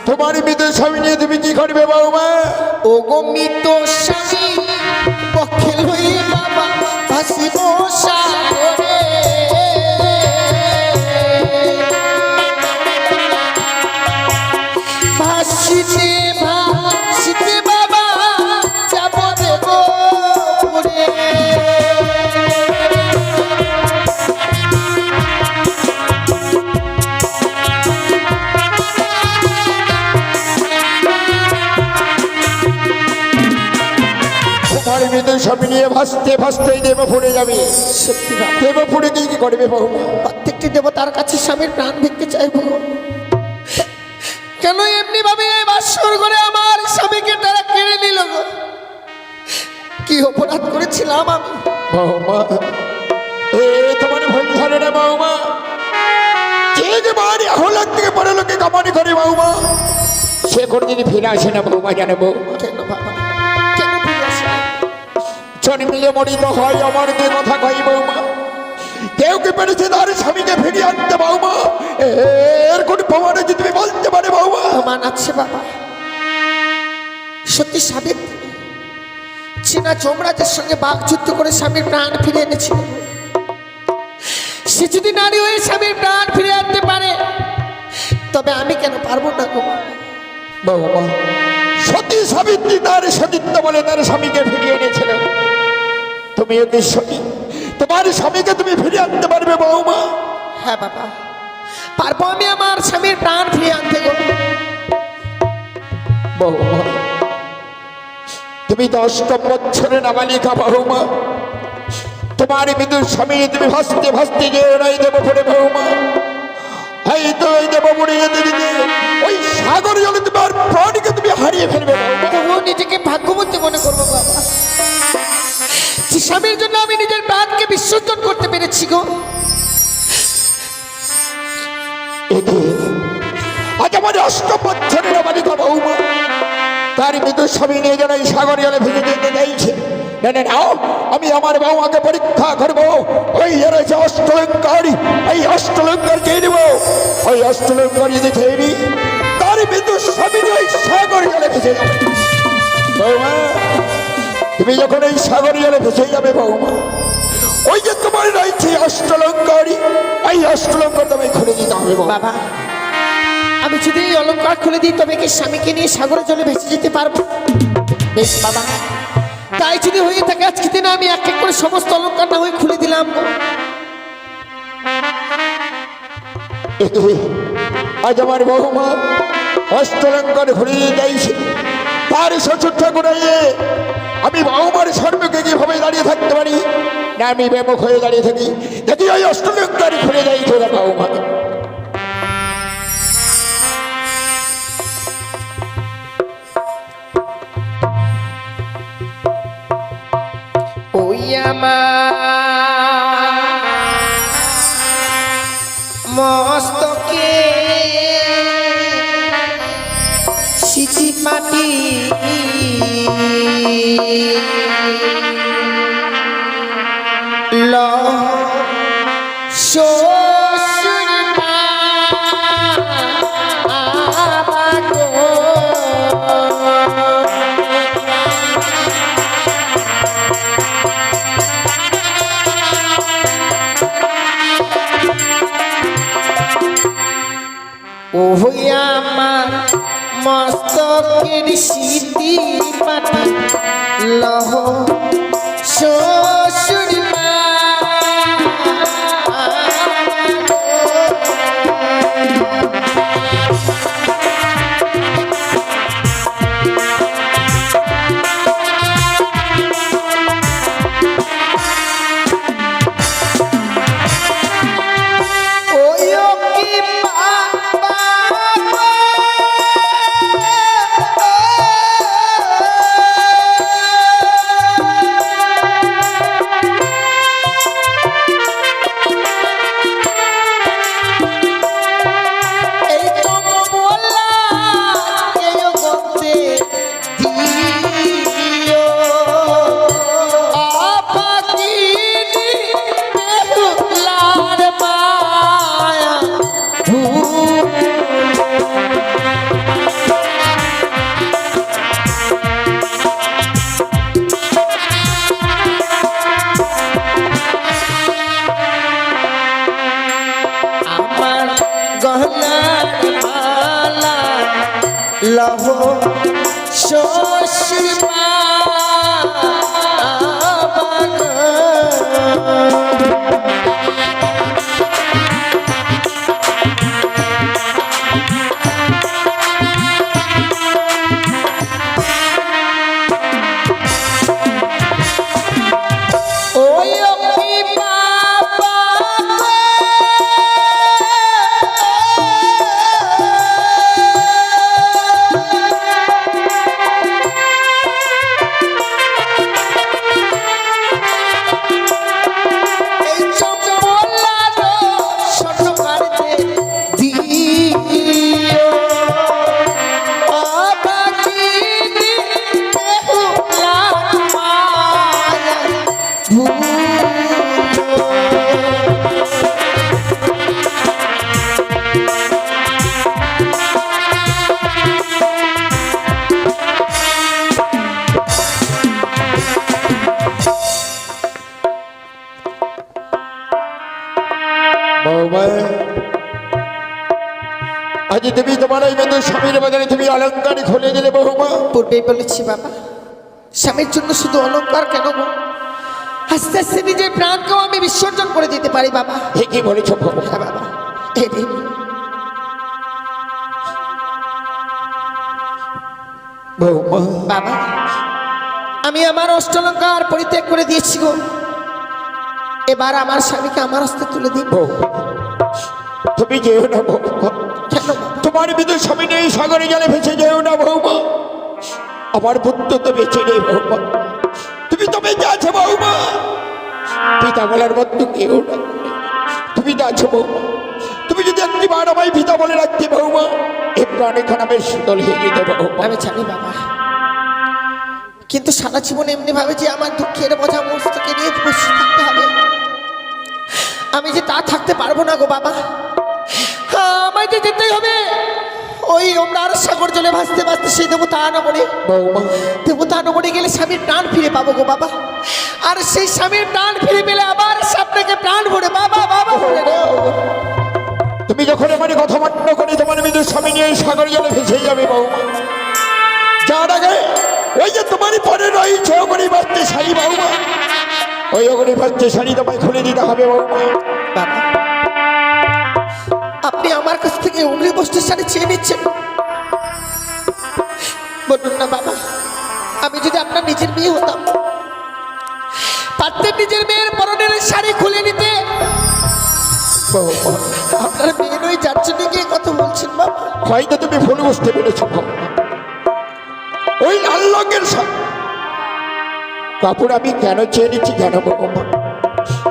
তোমার মৃত স্বামী নিয়ে তুমি কি করবে বৌমা? ও গো মৃত স্বামী পক্ষে লই বাবা ভাসিব সাগরে। ভাসিতে ভাসিতে বাবা যাব দেব পুরে। তোমার মৃত স্বামী নিয়ে ভাসতে ভাসতেই দেবপুরে যাবে। সত্যি বাবা, দেবপুরে গিয়ে কি করবে বৌমা? প্রত্যেকটি দেবতার কাছে স্বামীর প্রাণ ভিক্ষে চাইবো। কেন এমনি ভাবে এই বাসর ঘরে আমার স্বামীকে তারা কেড়ে নিল গো? কি অপরাধ করেছিলাম আমি? বৌমা এ তোমার ভুল ধারণা বৌমা। যে বাড়ি হলার থেকে পরে লোকে কামানি করে বৌমা, সে কোনদিনই ফিরে আসে না বৌমা, জানো বৌমা? কেন বাবা, কেন ফিরে আসে না? জন্মিলে মরিত হয় আমার যে কথা কই বৌমা। কেউ কি পেরেছে তার স্বামীকে ফিরিয়ে আনতে বৌমা? এর কোন প্রমাণ আছে তুমি বলতে পারে বৌমা? প্রমাণ আছে বাবা। সত্যি সাবিত্রী চীনা যমরাজের সঙ্গে বাকযুদ্ধ করে স্বামীর প্রাণ ফিরে এনেছিল। সে যদি নারী হয়ে স্বামীর প্রাণ ফিরে আনতে পারে, তবে আমি কেন পারবো না গো বৌমা? সতী সাবিত্রী তার সতীত্ব বলে তার স্বামীকে ফিরিয়ে এনেছিল। তুমি ওকে সতী, তোমার স্বামীকে তুমি ফিরিয়ে আনতে পারবে বৌমা? হ্যাঁ বাবা, পারবো আমি আমার স্বামীর প্রাণ ফিরে আনতে গো। বৌমা, তুমি তো অষ্টম বছরের নাবালিকা বৌমা। তোমার মৃদুর স্বামী তুমি ভাসতে ভাসতে গিয়ে নাই দেব পড়ে বৌমা। হয়তো ওই দেব পড়ে যেতে দিতে ওই সাগর জলে তোমার প্রাণীকে তুমি হারিয়ে ফেলবে বৌমা। তবুও নিজেকে ভাগ্যবতী মনে করবো বাবা, যে স্বামীর জন্য আমি নিজের প্রাণকে বিসর্জন করতে পেরেছি গো। আজ আমার অষ্টম বছরের নাবালিকা বৌমা তার মৃদুর স্বামী নিয়ে যেন এই সাগর জলে ভেসে যেতে চাইছে। না না না, আমি আমার বৌমাকে পরীক্ষা করবো। ওই রয়েছে অষ্টলঙ্কারী, এই অষ্টলঙ্কার চেয়ে নেব। ওই অষ্টলঙ্কার যদি খেয়ে নি, তার মৃদুর স্বামী ওই সাগর জলে ভেসে যাবে বৌমা। তুমি যখন এই সাগর জলে ভেসে যাবে বৌমা, ওই যে তোমার রয়েছে অষ্টলঙ্কারী, এই অষ্টলঙ্কার তোমায় খুলে দিতে হবে বাবা। আমি যদি এই অলঙ্কার খুলে দিই, তবে কি স্বামীকে নিয়ে সাগরের জলে ভেসে যেতে পারবো? বেশ বাবা, তাই যদি হয়ে থাকে আজকে দিনে আমি এক এক করে সমস্ত অলঙ্কার না হয়ে খুলে দিলাম গো। আজ আমার বৌমা অষ্টলঙ্কার ঘুরিয়ে যাইছে। তার শ্বশুর ঠাকুর আমি বৌমার সর্বকে কিভাবে দাঁড়িয়ে থাকতে পারি না? আমি বেমুখ হয়ে দাঁড়িয়ে থাকি, দেখি ওই অষ্টলঙ্কার ঘুরে যাই তোরা বৌমা। ওই আমার মস্তকে সিঁচি মাটি শ্বশুর মা ওই আমার মস্তকের স্মৃতি পাটি লহ শ্বশুর মা। লহ শ্বশুর মা। আজ তুমি তোমার এই মতো স্বামীর বদলে তুমি অলঙ্কার খুলে দিলে বৌমা। পূর্বেই বলেছি বাবা, স্বামীর জন্য শুধু অলঙ্কার কেন গো, আস্তে আস্তে নিজের প্রাণকেও আমি বিসর্জন করে দিতে পারি বাবা। ঠিকই বলেছ বৌমা। হ্যাঁ বাবা, এই দিন বৌমা বাবা, আমি আমার অষ্টলঙ্কার পরিত্যাগ করে দিয়েছি গো। এবার আমার স্বামীকে আমার হস্তে তুলে দিন। বৌমা তুমি যেও না বৌমা। কেন বাবা? তোমার বিদুর স্বামী নেই, সাগরে জলে ভেসে যেও না বৌমা। আমার পুত্র তো বেঁচে নেই বৌমা, তুমি তো বেঁচে আছো বৌমা। পিতা বলার মতো কেউ না, তুমি তো আছো বৌমা। তুমি যদি একটিবার আমায় পিতা বলে রাখতে বৌমা, এ প্রাণে খানাবে শীতল হয়ে যেতে বৌমা। আমি জানি বাবা, কিন্তু সারা জীবন এমনি ভাবে যে আমার দুঃখের বোঝা মস্তকে নিয়ে বসে থাকতে হবে, আমি যে তা থাকতে পারবো না গো বাবা। আমায় যে যেতেই হবে ওই ওমরার সাগর জলে ভাসতে ভাসতে সেই দেবতা নগরে। বৌমা দেবতা নগরে গেলে স্বামীর প্রাণ ফিরে পাবো গো বাবা। আর সেই স্বামীর প্রাণ ফিরে পেলে আবার আপনাকে প্রাণ ভরে বাবা বাবা বলে গো। তুমি যখন আমার কথা মান্য করে তোমার বিদুর স্বামী নিয়ে সাগরে জলে ভেসে যাবে বৌমা, যার আগে ওই যে তোমারই পরে রয়েছে অগণি বাচ্চা শাড়ি বৌমা, ওই অগণি বাচ্চা শাড়ি তোমায় খুলে দিতে হবে বৌমা। বাবা, আপনি আমার কাছ থেকে উমরি বস্তুর শাড়ি চেয়ে নিচ্ছেন, বলুন না বাবা। আমি যদি আপনার নিজের মেয়ে হতাম, পারতেন নিজের মেয়ের পরনের শাড়ি খুলে নিতে। বৌমা আপনার মেয়ে নই, যার জন্য গিয়ে কথা বলছেন বাবা। হয়তো তুমি ভুল বুঝতে পেরেছ বৌমা। ওই লাল রঙের কাপড় আমি কেন চেয়ে নিচ্ছি জানো বৌমা?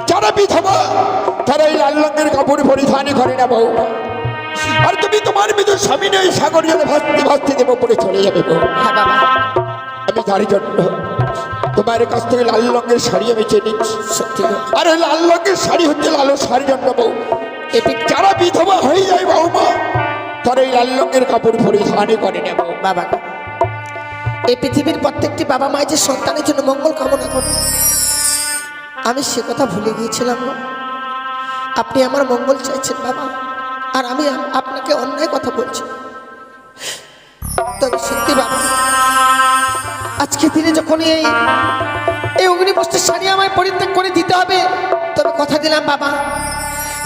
যারা বিধবা তারা এই লাল রঙের কাপড় পরিধান করে না বৌমা। আর তুমি তোমার বিদুর স্বামী নেই সাগর জলে ভাসতে ভাসতে দেবো পরে চলে যাবে বৌমা। হ্যাঁ বাবা, আমি তার জন্য তোমার কাছ থেকে লাল রঙের শাড়ি আমি চেয়ে নিচ্ছি। সত্যি গো। আর ওই লাল রঙের শাড়ি হচ্ছে লাল শাড়ির জন্য বউ। এটি যারা বিধবা হয়ে যায় বৌমা, তারা এই লাল রঙের কাপড় পরিধানই করে নেব বাবা, এই পৃথিবীর প্রত্যেকটি বাবা মায়ের যে সন্তানের জন্য মঙ্গল কামনা করে, আমি সে কথা ভুলে গিয়েছিলাম গো। আপনি আমার মঙ্গল চাইছেন বাবা, আর আমি আপনাকে অন্যায় কথা বলছি। তবে সত্যি বাবা, আজকে দিনে যখন এই অগ্নিবস্ত্রের শাড়ি আমায় পরিত্যাগ করে দিতে হবে, তবে কথা দিলাম বাবা,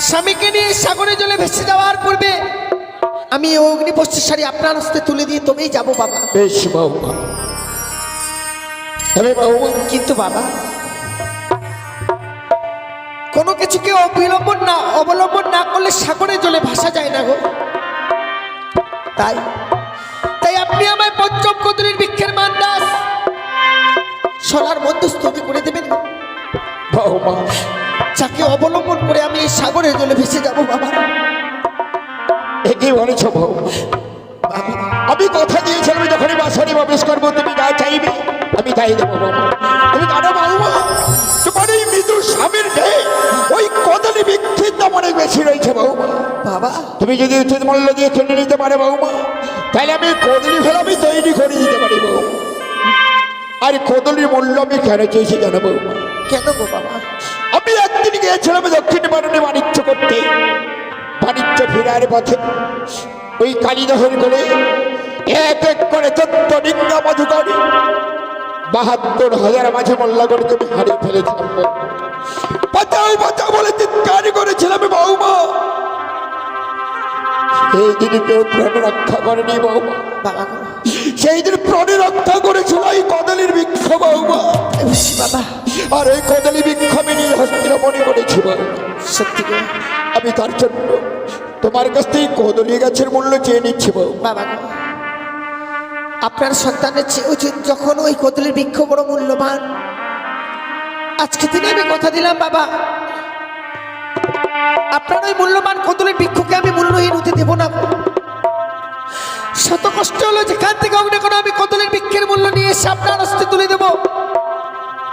স্বামীকে নিয়ে সাগরে জলে ভেসে যাওয়ার পূর্বে আমি এই অগ্নিবস্ত্রের শাড়ি আপনার হস্তে তুলে দিয়ে তবেই যাব বাবা। বেশ বৌমা, তবে বৌমা কিন্তু বাবা, কোনো কিছুকে অবলম্বন না করলে সাগরে জলে ভাসা যায় না গো। তাই তাই আপনি আমায় পঞ্চম কদলির বৃক্ষের মান্দাস সোনার মধ্যস্থ করে দেবেন বৌমা, যাকে অবলম্বন করে আমি এই সাগরের জলে ভেসে যাব বাবা। একই বলেছ বৌমা। আমি কথা দিয়েছিলাম যখনই বাসারে প্রবেশ করবো তুমি যা চাইবে আমি তাই দেবো বৌমা। তুমি জানো বৌমা, তোমার এই মৃদু স্বামীর ঢেউ ওই কদলি বৃক্ষের দাম অনেক বেশি রয়েছে বৌমা। বাবা, তুমি যদি উচিত মূল্য দিয়ে কিনে নিতে পারে বৌমা, তাহলে আমি কদলি ফেলে আমি তৈরি করে দিতে পারি বৌমা। আর কদলির মূল্য আমি কেন চেয়েছি জানো বৌমা? কেন গো বাবা? আমি একদিন গিয়েছিলাম দক্ষিণ ভারতে বাণিজ্য করতে। বাণিজ্য ফেরার পথে ওই কালীদহের করে এক এক করে 14 ডিঙ্গা মধুকরী 72,000 মাঝে মোল্লা করে তুমি হারিয়ে ফেলেছিলাম। বাঁচাও বাঁচাও বলে চিৎকার করেছিলাম বৌমা। সেই দিন কেউ প্রাণ রক্ষা করেনি বৌমা। বাবা গো, সেই দিন প্রাণে রক্ষা করেছিল এই কদলির বৃক্ষ বৌমা। বাবা, আর এই কদলি বৃক্ষ আমি নিজ হস্তে মনে করেছি বৌমা। সত্যি গো আমি তার জন্য তোমার কাছ থেকে কদলি গাছের মূল্য চেয়ে নিচ্ছি বৌমা। বাবা গো, আপনার সন্তানের চেয়েও যখন ওই কদলির বৃক্ষ বড় মূল্যবান, আজকে দিনে আমি কথা দিলাম বাবা, আপনার ওই মূল্যবান কদলির বৃক্ষকে আমি মূল্যহীন হতে দেব না। শত কষ্ট হলো যেখান থেকে হোক না কেন আমি কদলির বৃক্ষের মূল্য নিয়ে এসে আপনার হস্তে তুলে দেব,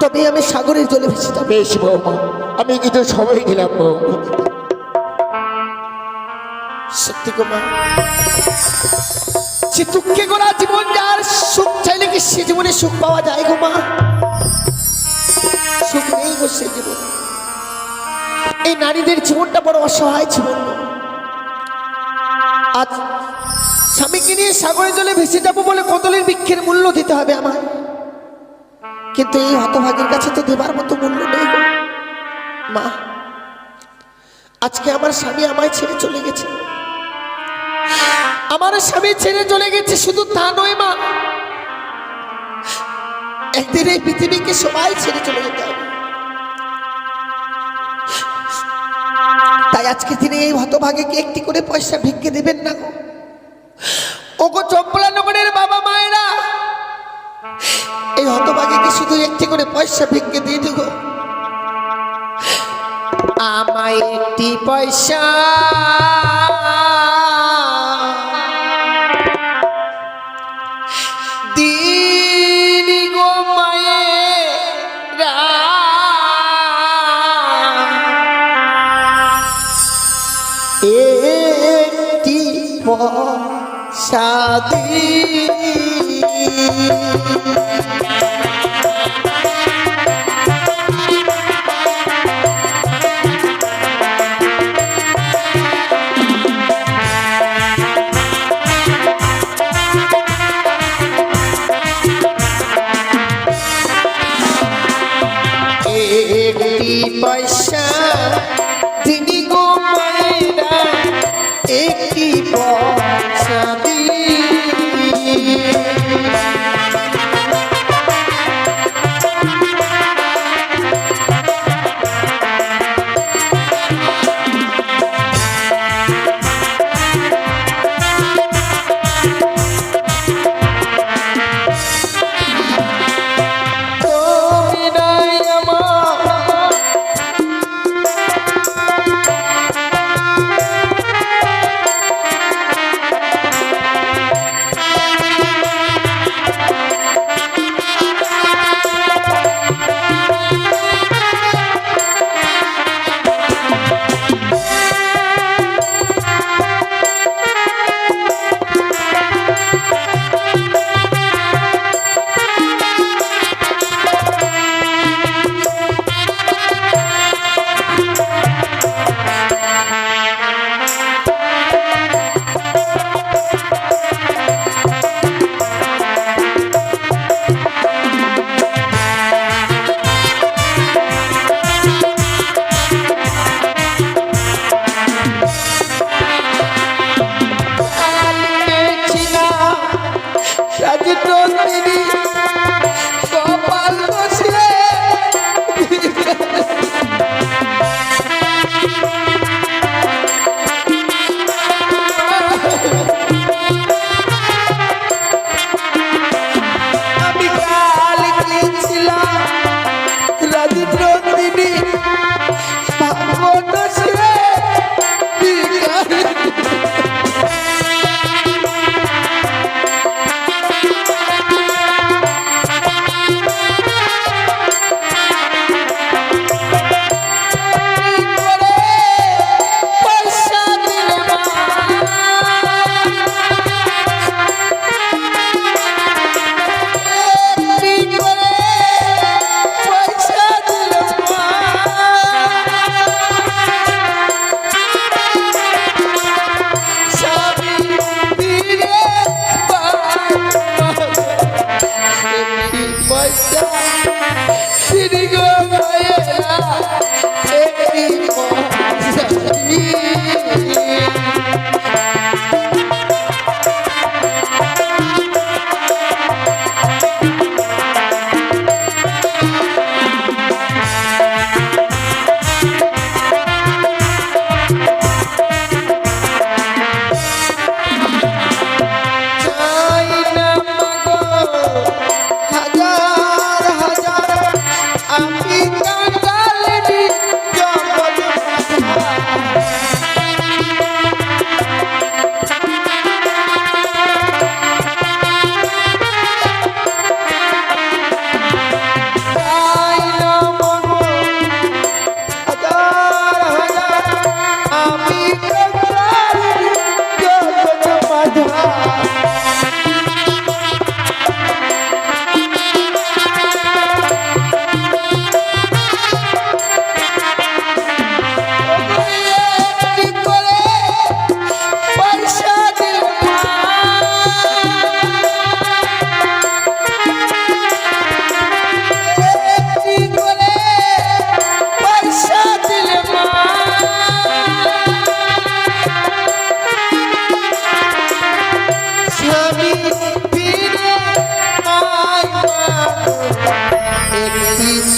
তবেই আমি সাগরের জলে ভেসে যাব। বেশ বৌমা, আমি কিন্তু সময় দিলাম বৌমা। সত্যি গো মা, যে দুঃখে গোড়া জীবন যার, সুখ চাইলে কি সে জীবনে সুখ পাওয়া যায় গো মা? সুখ নেই গো সে জীবন। এই নারীদের জীবনটা বড় অসহায় জীবন। আজ স্বামীকে নিয়ে সাগরের জলে ভেসে যাবো বলে কদলের বৃক্ষের মূল্য দিতে হবে আমায়, কিন্তু এই হতভাগীর কাছে তো দেবার মতো মূল্য নেই গো। মা, আজকে আমার স্বামী আমায় ছেড়ে চলে গেছে, আমার স্বামী ছেড়ে চলে গেছে। শুধু তা নয় মা, একদিন এই পৃথিবীকে সবাই ছেড়ে চলে যেতে হবে। তাই আজকে তিনি এই হতভাগীকে একটি করে পয়সা ভিক্ষে দেবেন না গো। ওগো চম্পলানগরের বাবা মায়েরা, এই হতভাগীকে শুধু একটি করে পয়সা ভিক্ষে দিয়ে দিগো। আমায় একটি পয়সা দিনি গো মায়েরা, একটি পয়সা দিনি। একটি পয়সা দিনি গো মায়েরা, একটি পয়সা দিনি।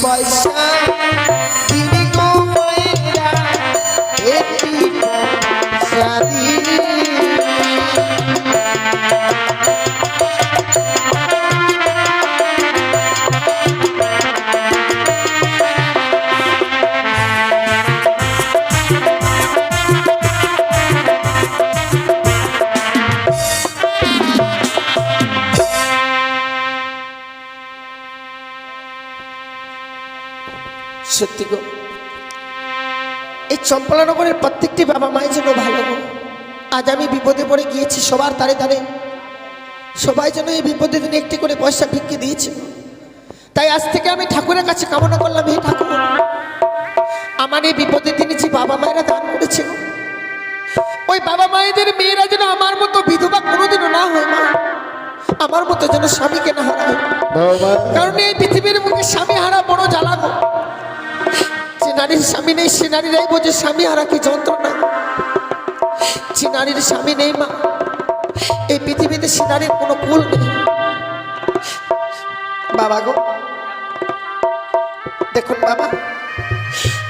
পয়সা দিবি গো মায়েরা, একটি পয়সা দিবি। সত্যি গো, এই চম্পলানগরের প্রত্যেকটি বাবা মায়ের জন্য ভালো গো। আজ আমি বিপদে পড়ে গিয়েছি, সবার তারে তারে সবাই যেন এই বিপদের দিনে একটি করে পয়সা ভিক্ষে দিয়েছে। তাই আজ থেকে আমি ঠাকুরের কাছে কামনা করলাম, হে ঠাকুর, আমার এই বিপদের দিনে যে বাবা মায়েরা দান করেছে গো, ওই বাবা মায়েদের মেয়েরা যেন আমার মতো বিধবা কোনোদিনও না হয় মা, আমার মতো যেন স্বামীকে না হারায়। কারণ এই পৃথিবীর মুখে স্বামী হারা বড় জ্বালা গো। যে নারীর স্বামী নেই সে নারীরাই বোঝে স্বামী হারা কি যন্ত্রণা। যে নারীর স্বামী নেই মা, এই পৃথিবীতে সে নারীর কোনো কুল নেই। বাবা গো, দেখুন বাবা,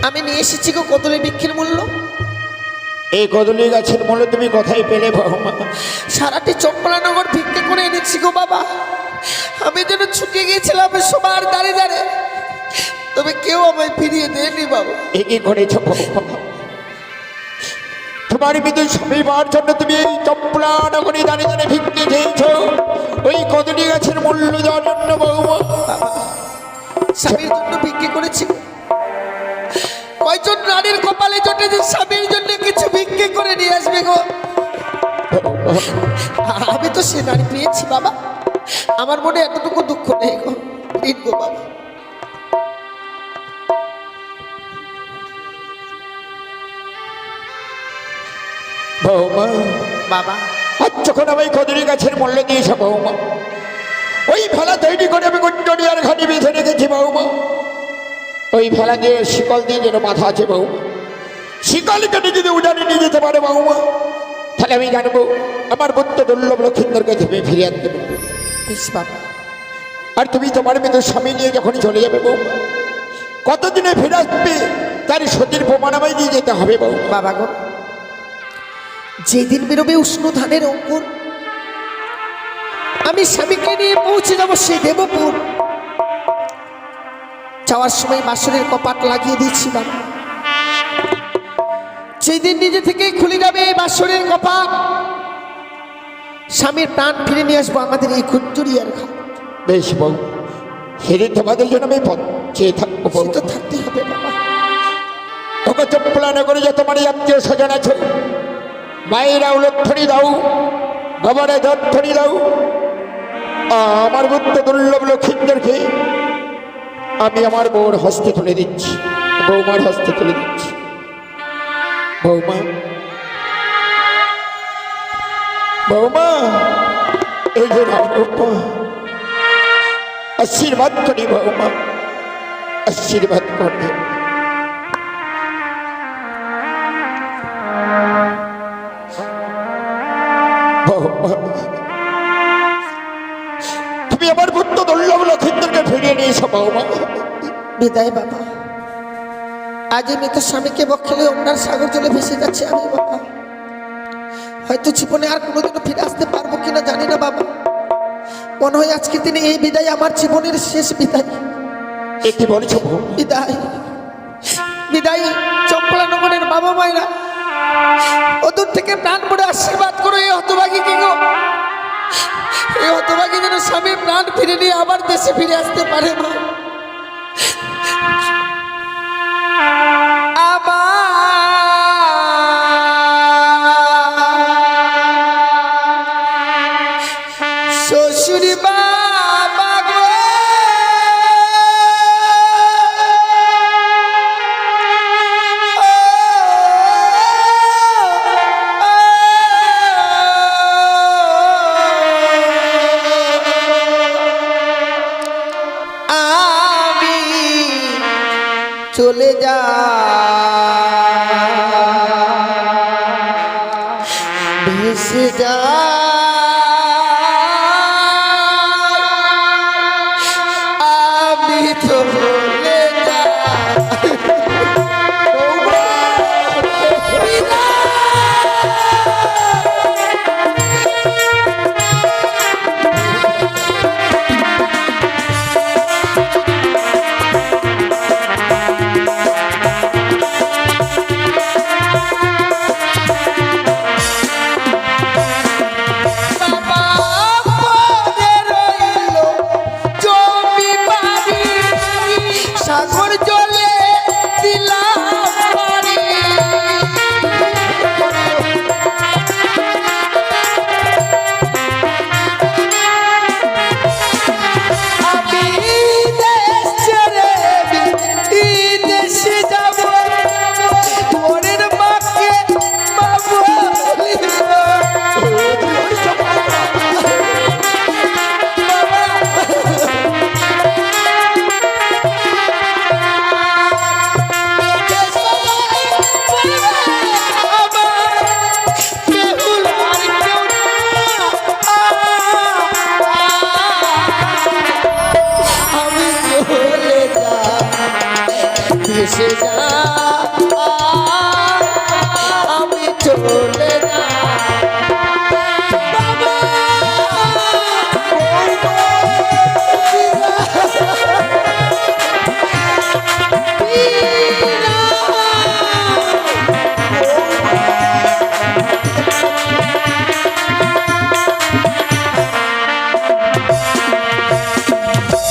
আমি নিয়ে এসেছি গো কদলী বৃক্ষের মূল্য। এই কদলী গাছের মূল্য তুমি কোথায় পেলে বৌমা? সারাটি চম্পলানগর ভিক্ষে করে এনেছি গো বাবা। আমি যেন ছুটে গিয়েছিলাম সবার দাঁড়ে দাঁড়ে, তবে কেউ আমায় ফিরিয়ে দেয়নি বাবা। এ কি করেছ বৌমা? তোমার বিদ্যুৎ স্বামীবার জন্য তুমি এই চম্পলানগরে দাঁড়িয়ে দাঁড়িয়ে ভিক্ষে খেয়েছ, ওই কদলী গাছের মূল্য দেওয়ার জন্য বৌমা? স্বামীর জন্য ভিক্ষে করেছি। কয়জন নারীর কপালে জোটে যে স্বামীর জন্য কিছু ভিক্ষে করে নিয়ে আসবে গো? আমি তো সে নারী পেয়েছি বাবা, আমার মনে এতটুকু দুঃখ নেই গো, ঋণ গো বাবা। বৌমা বাবা, আজ যখন আমি কদলী গাছের মূল্য দিয়েছ বৌমা, ওই ভেলা তৈরি করে আমি গুন্ডনিয়ার ঘাটি বেঁধে রেখেছি বৌমা। ওই ভেলা দিয়ে শিকল দিয়ে যেন বাঁধা আছে বৌমা। শিকল কেটে যদি উড়ানে নিয়ে যেতে পারে বৌমা, তাহলে আমি জানবো আমার বুদ্ধ দুর্লভ লক্ষিন্দরকে তুমি ফিরে আনতে পারবে। বেশ বাবা। আর তুমি তোমার মেয়েদের স্বামী নিয়ে যখন চলে যাবে বৌমা, কতদিনে ফিরে আসবে তার সতীর প্রমাণ আমায় দিয়ে যেতে হবে বৌমা। বাবা গো, যেদিন বেরোবে উষ্ণ ধানের অঙ্কুর, আমি স্বামীকে নিয়ে পৌঁছে যাবো সেই দেবপুর। যাওয়ার সময় বাসনের কপাট লাগিয়ে দিয়েছি বাবা। যেদিন নিজে থেকেই খুলে যাবে এই বাসনের কপাট, স্বামীর প্রাণ ফিরে নিয়ে আসবো আমাদের এই কুঞ্জুরিয়ার ঘাট। বেশ বউ, সেদিন তোমাদের জন্য আমি পথ চেয়ে থাকবো বউ। তো থাকতেই হবে বাবা। তোকে চম্পলানগরে যে তোমার আত্মীয় স্বজন আছে, মায়েরা উলক্ষণী দাও, বাবারা দত্তনী দাও। আমার বুদ্ধ দুর্লভ লক্ষিন্দরকে আমি আমার বউর হস্তে তুলে দিচ্ছি, বৌমার হস্তে তুলে দিচ্ছি। বৌমা, বৌমা, এই যে নাও বৌমা, আশীর্বাদ করি বৌমা, আশীর্বাদ করবে। তুমি আমার বুদ্ধ দুর্লভ লক্ষিন্দরকে ফিরিয়ে নিয়েছো বৌমা। বিদায় বাবা। আজ আমি তো স্বামীকে বক্ষেলে অন্যার সাগর জলে ভেসে যাচ্ছে আমি বাবা। হয়তো জীবনে আর কোনোদিনও ফিরে আসতে পারবো কিনা জানি না বাবা। মনে হয় আজকের দিনে এই বিদায় আমার জীবনের শেষ বিদায়। কি বলেছ বিদায়, বিদায় চম্পলানগরের বাবা মায়েরা, ওদূর থেকে প্রাণ পড়ে আশীর্বাদ করো এই হতভাগী কি গো। এই হতভাগী যেন স্বামীর প্রাণ ফিরে নিয়ে আবার দেশে ফিরে আসতে পারে মা। শ্বশুর বাবা গো, আমি চলে যা ভেসে যা আমি তো বলে দিলাম বাড়ি। আমি দেশ ছেড়ে বিদেশে যাব, পরের মাকে বাবু ভেসে যা, আমি চলে যা বাবা।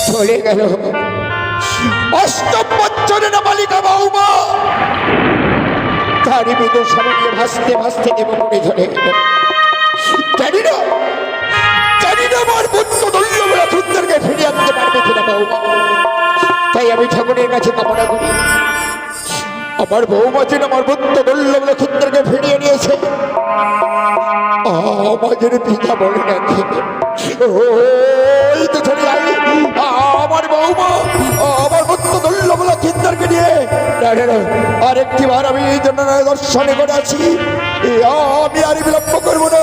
চলে গেল অষ্টম বছরে না বালিকা বৌমা, তারই বিদুর সামনে ভাসতে ভাসতে দেবমনে ধরে গেল। জানি না আমার পুত্র দৈন্যবেলা সুন্দরকে ফিরিয়ে আনতে পারবে কিনা বৌমা। তাই আমি ঠাকুরের কাছে কামনা করি আমার বৌমা যেন আমার পুত্র দৈন্যবেলা সুন্দরকে ফিরিয়ে নিয়েছে আমাদের পিতা বলে রাখে। ওই তো চলে যাই আমার বৌমা আমার পুত্র দৈন্যবেলা সুন্দরকে নিয়ে আরেকটি বার আমি এই জন্য দর্শনে করে আছি। আমি আর বিলম্ব করবো না।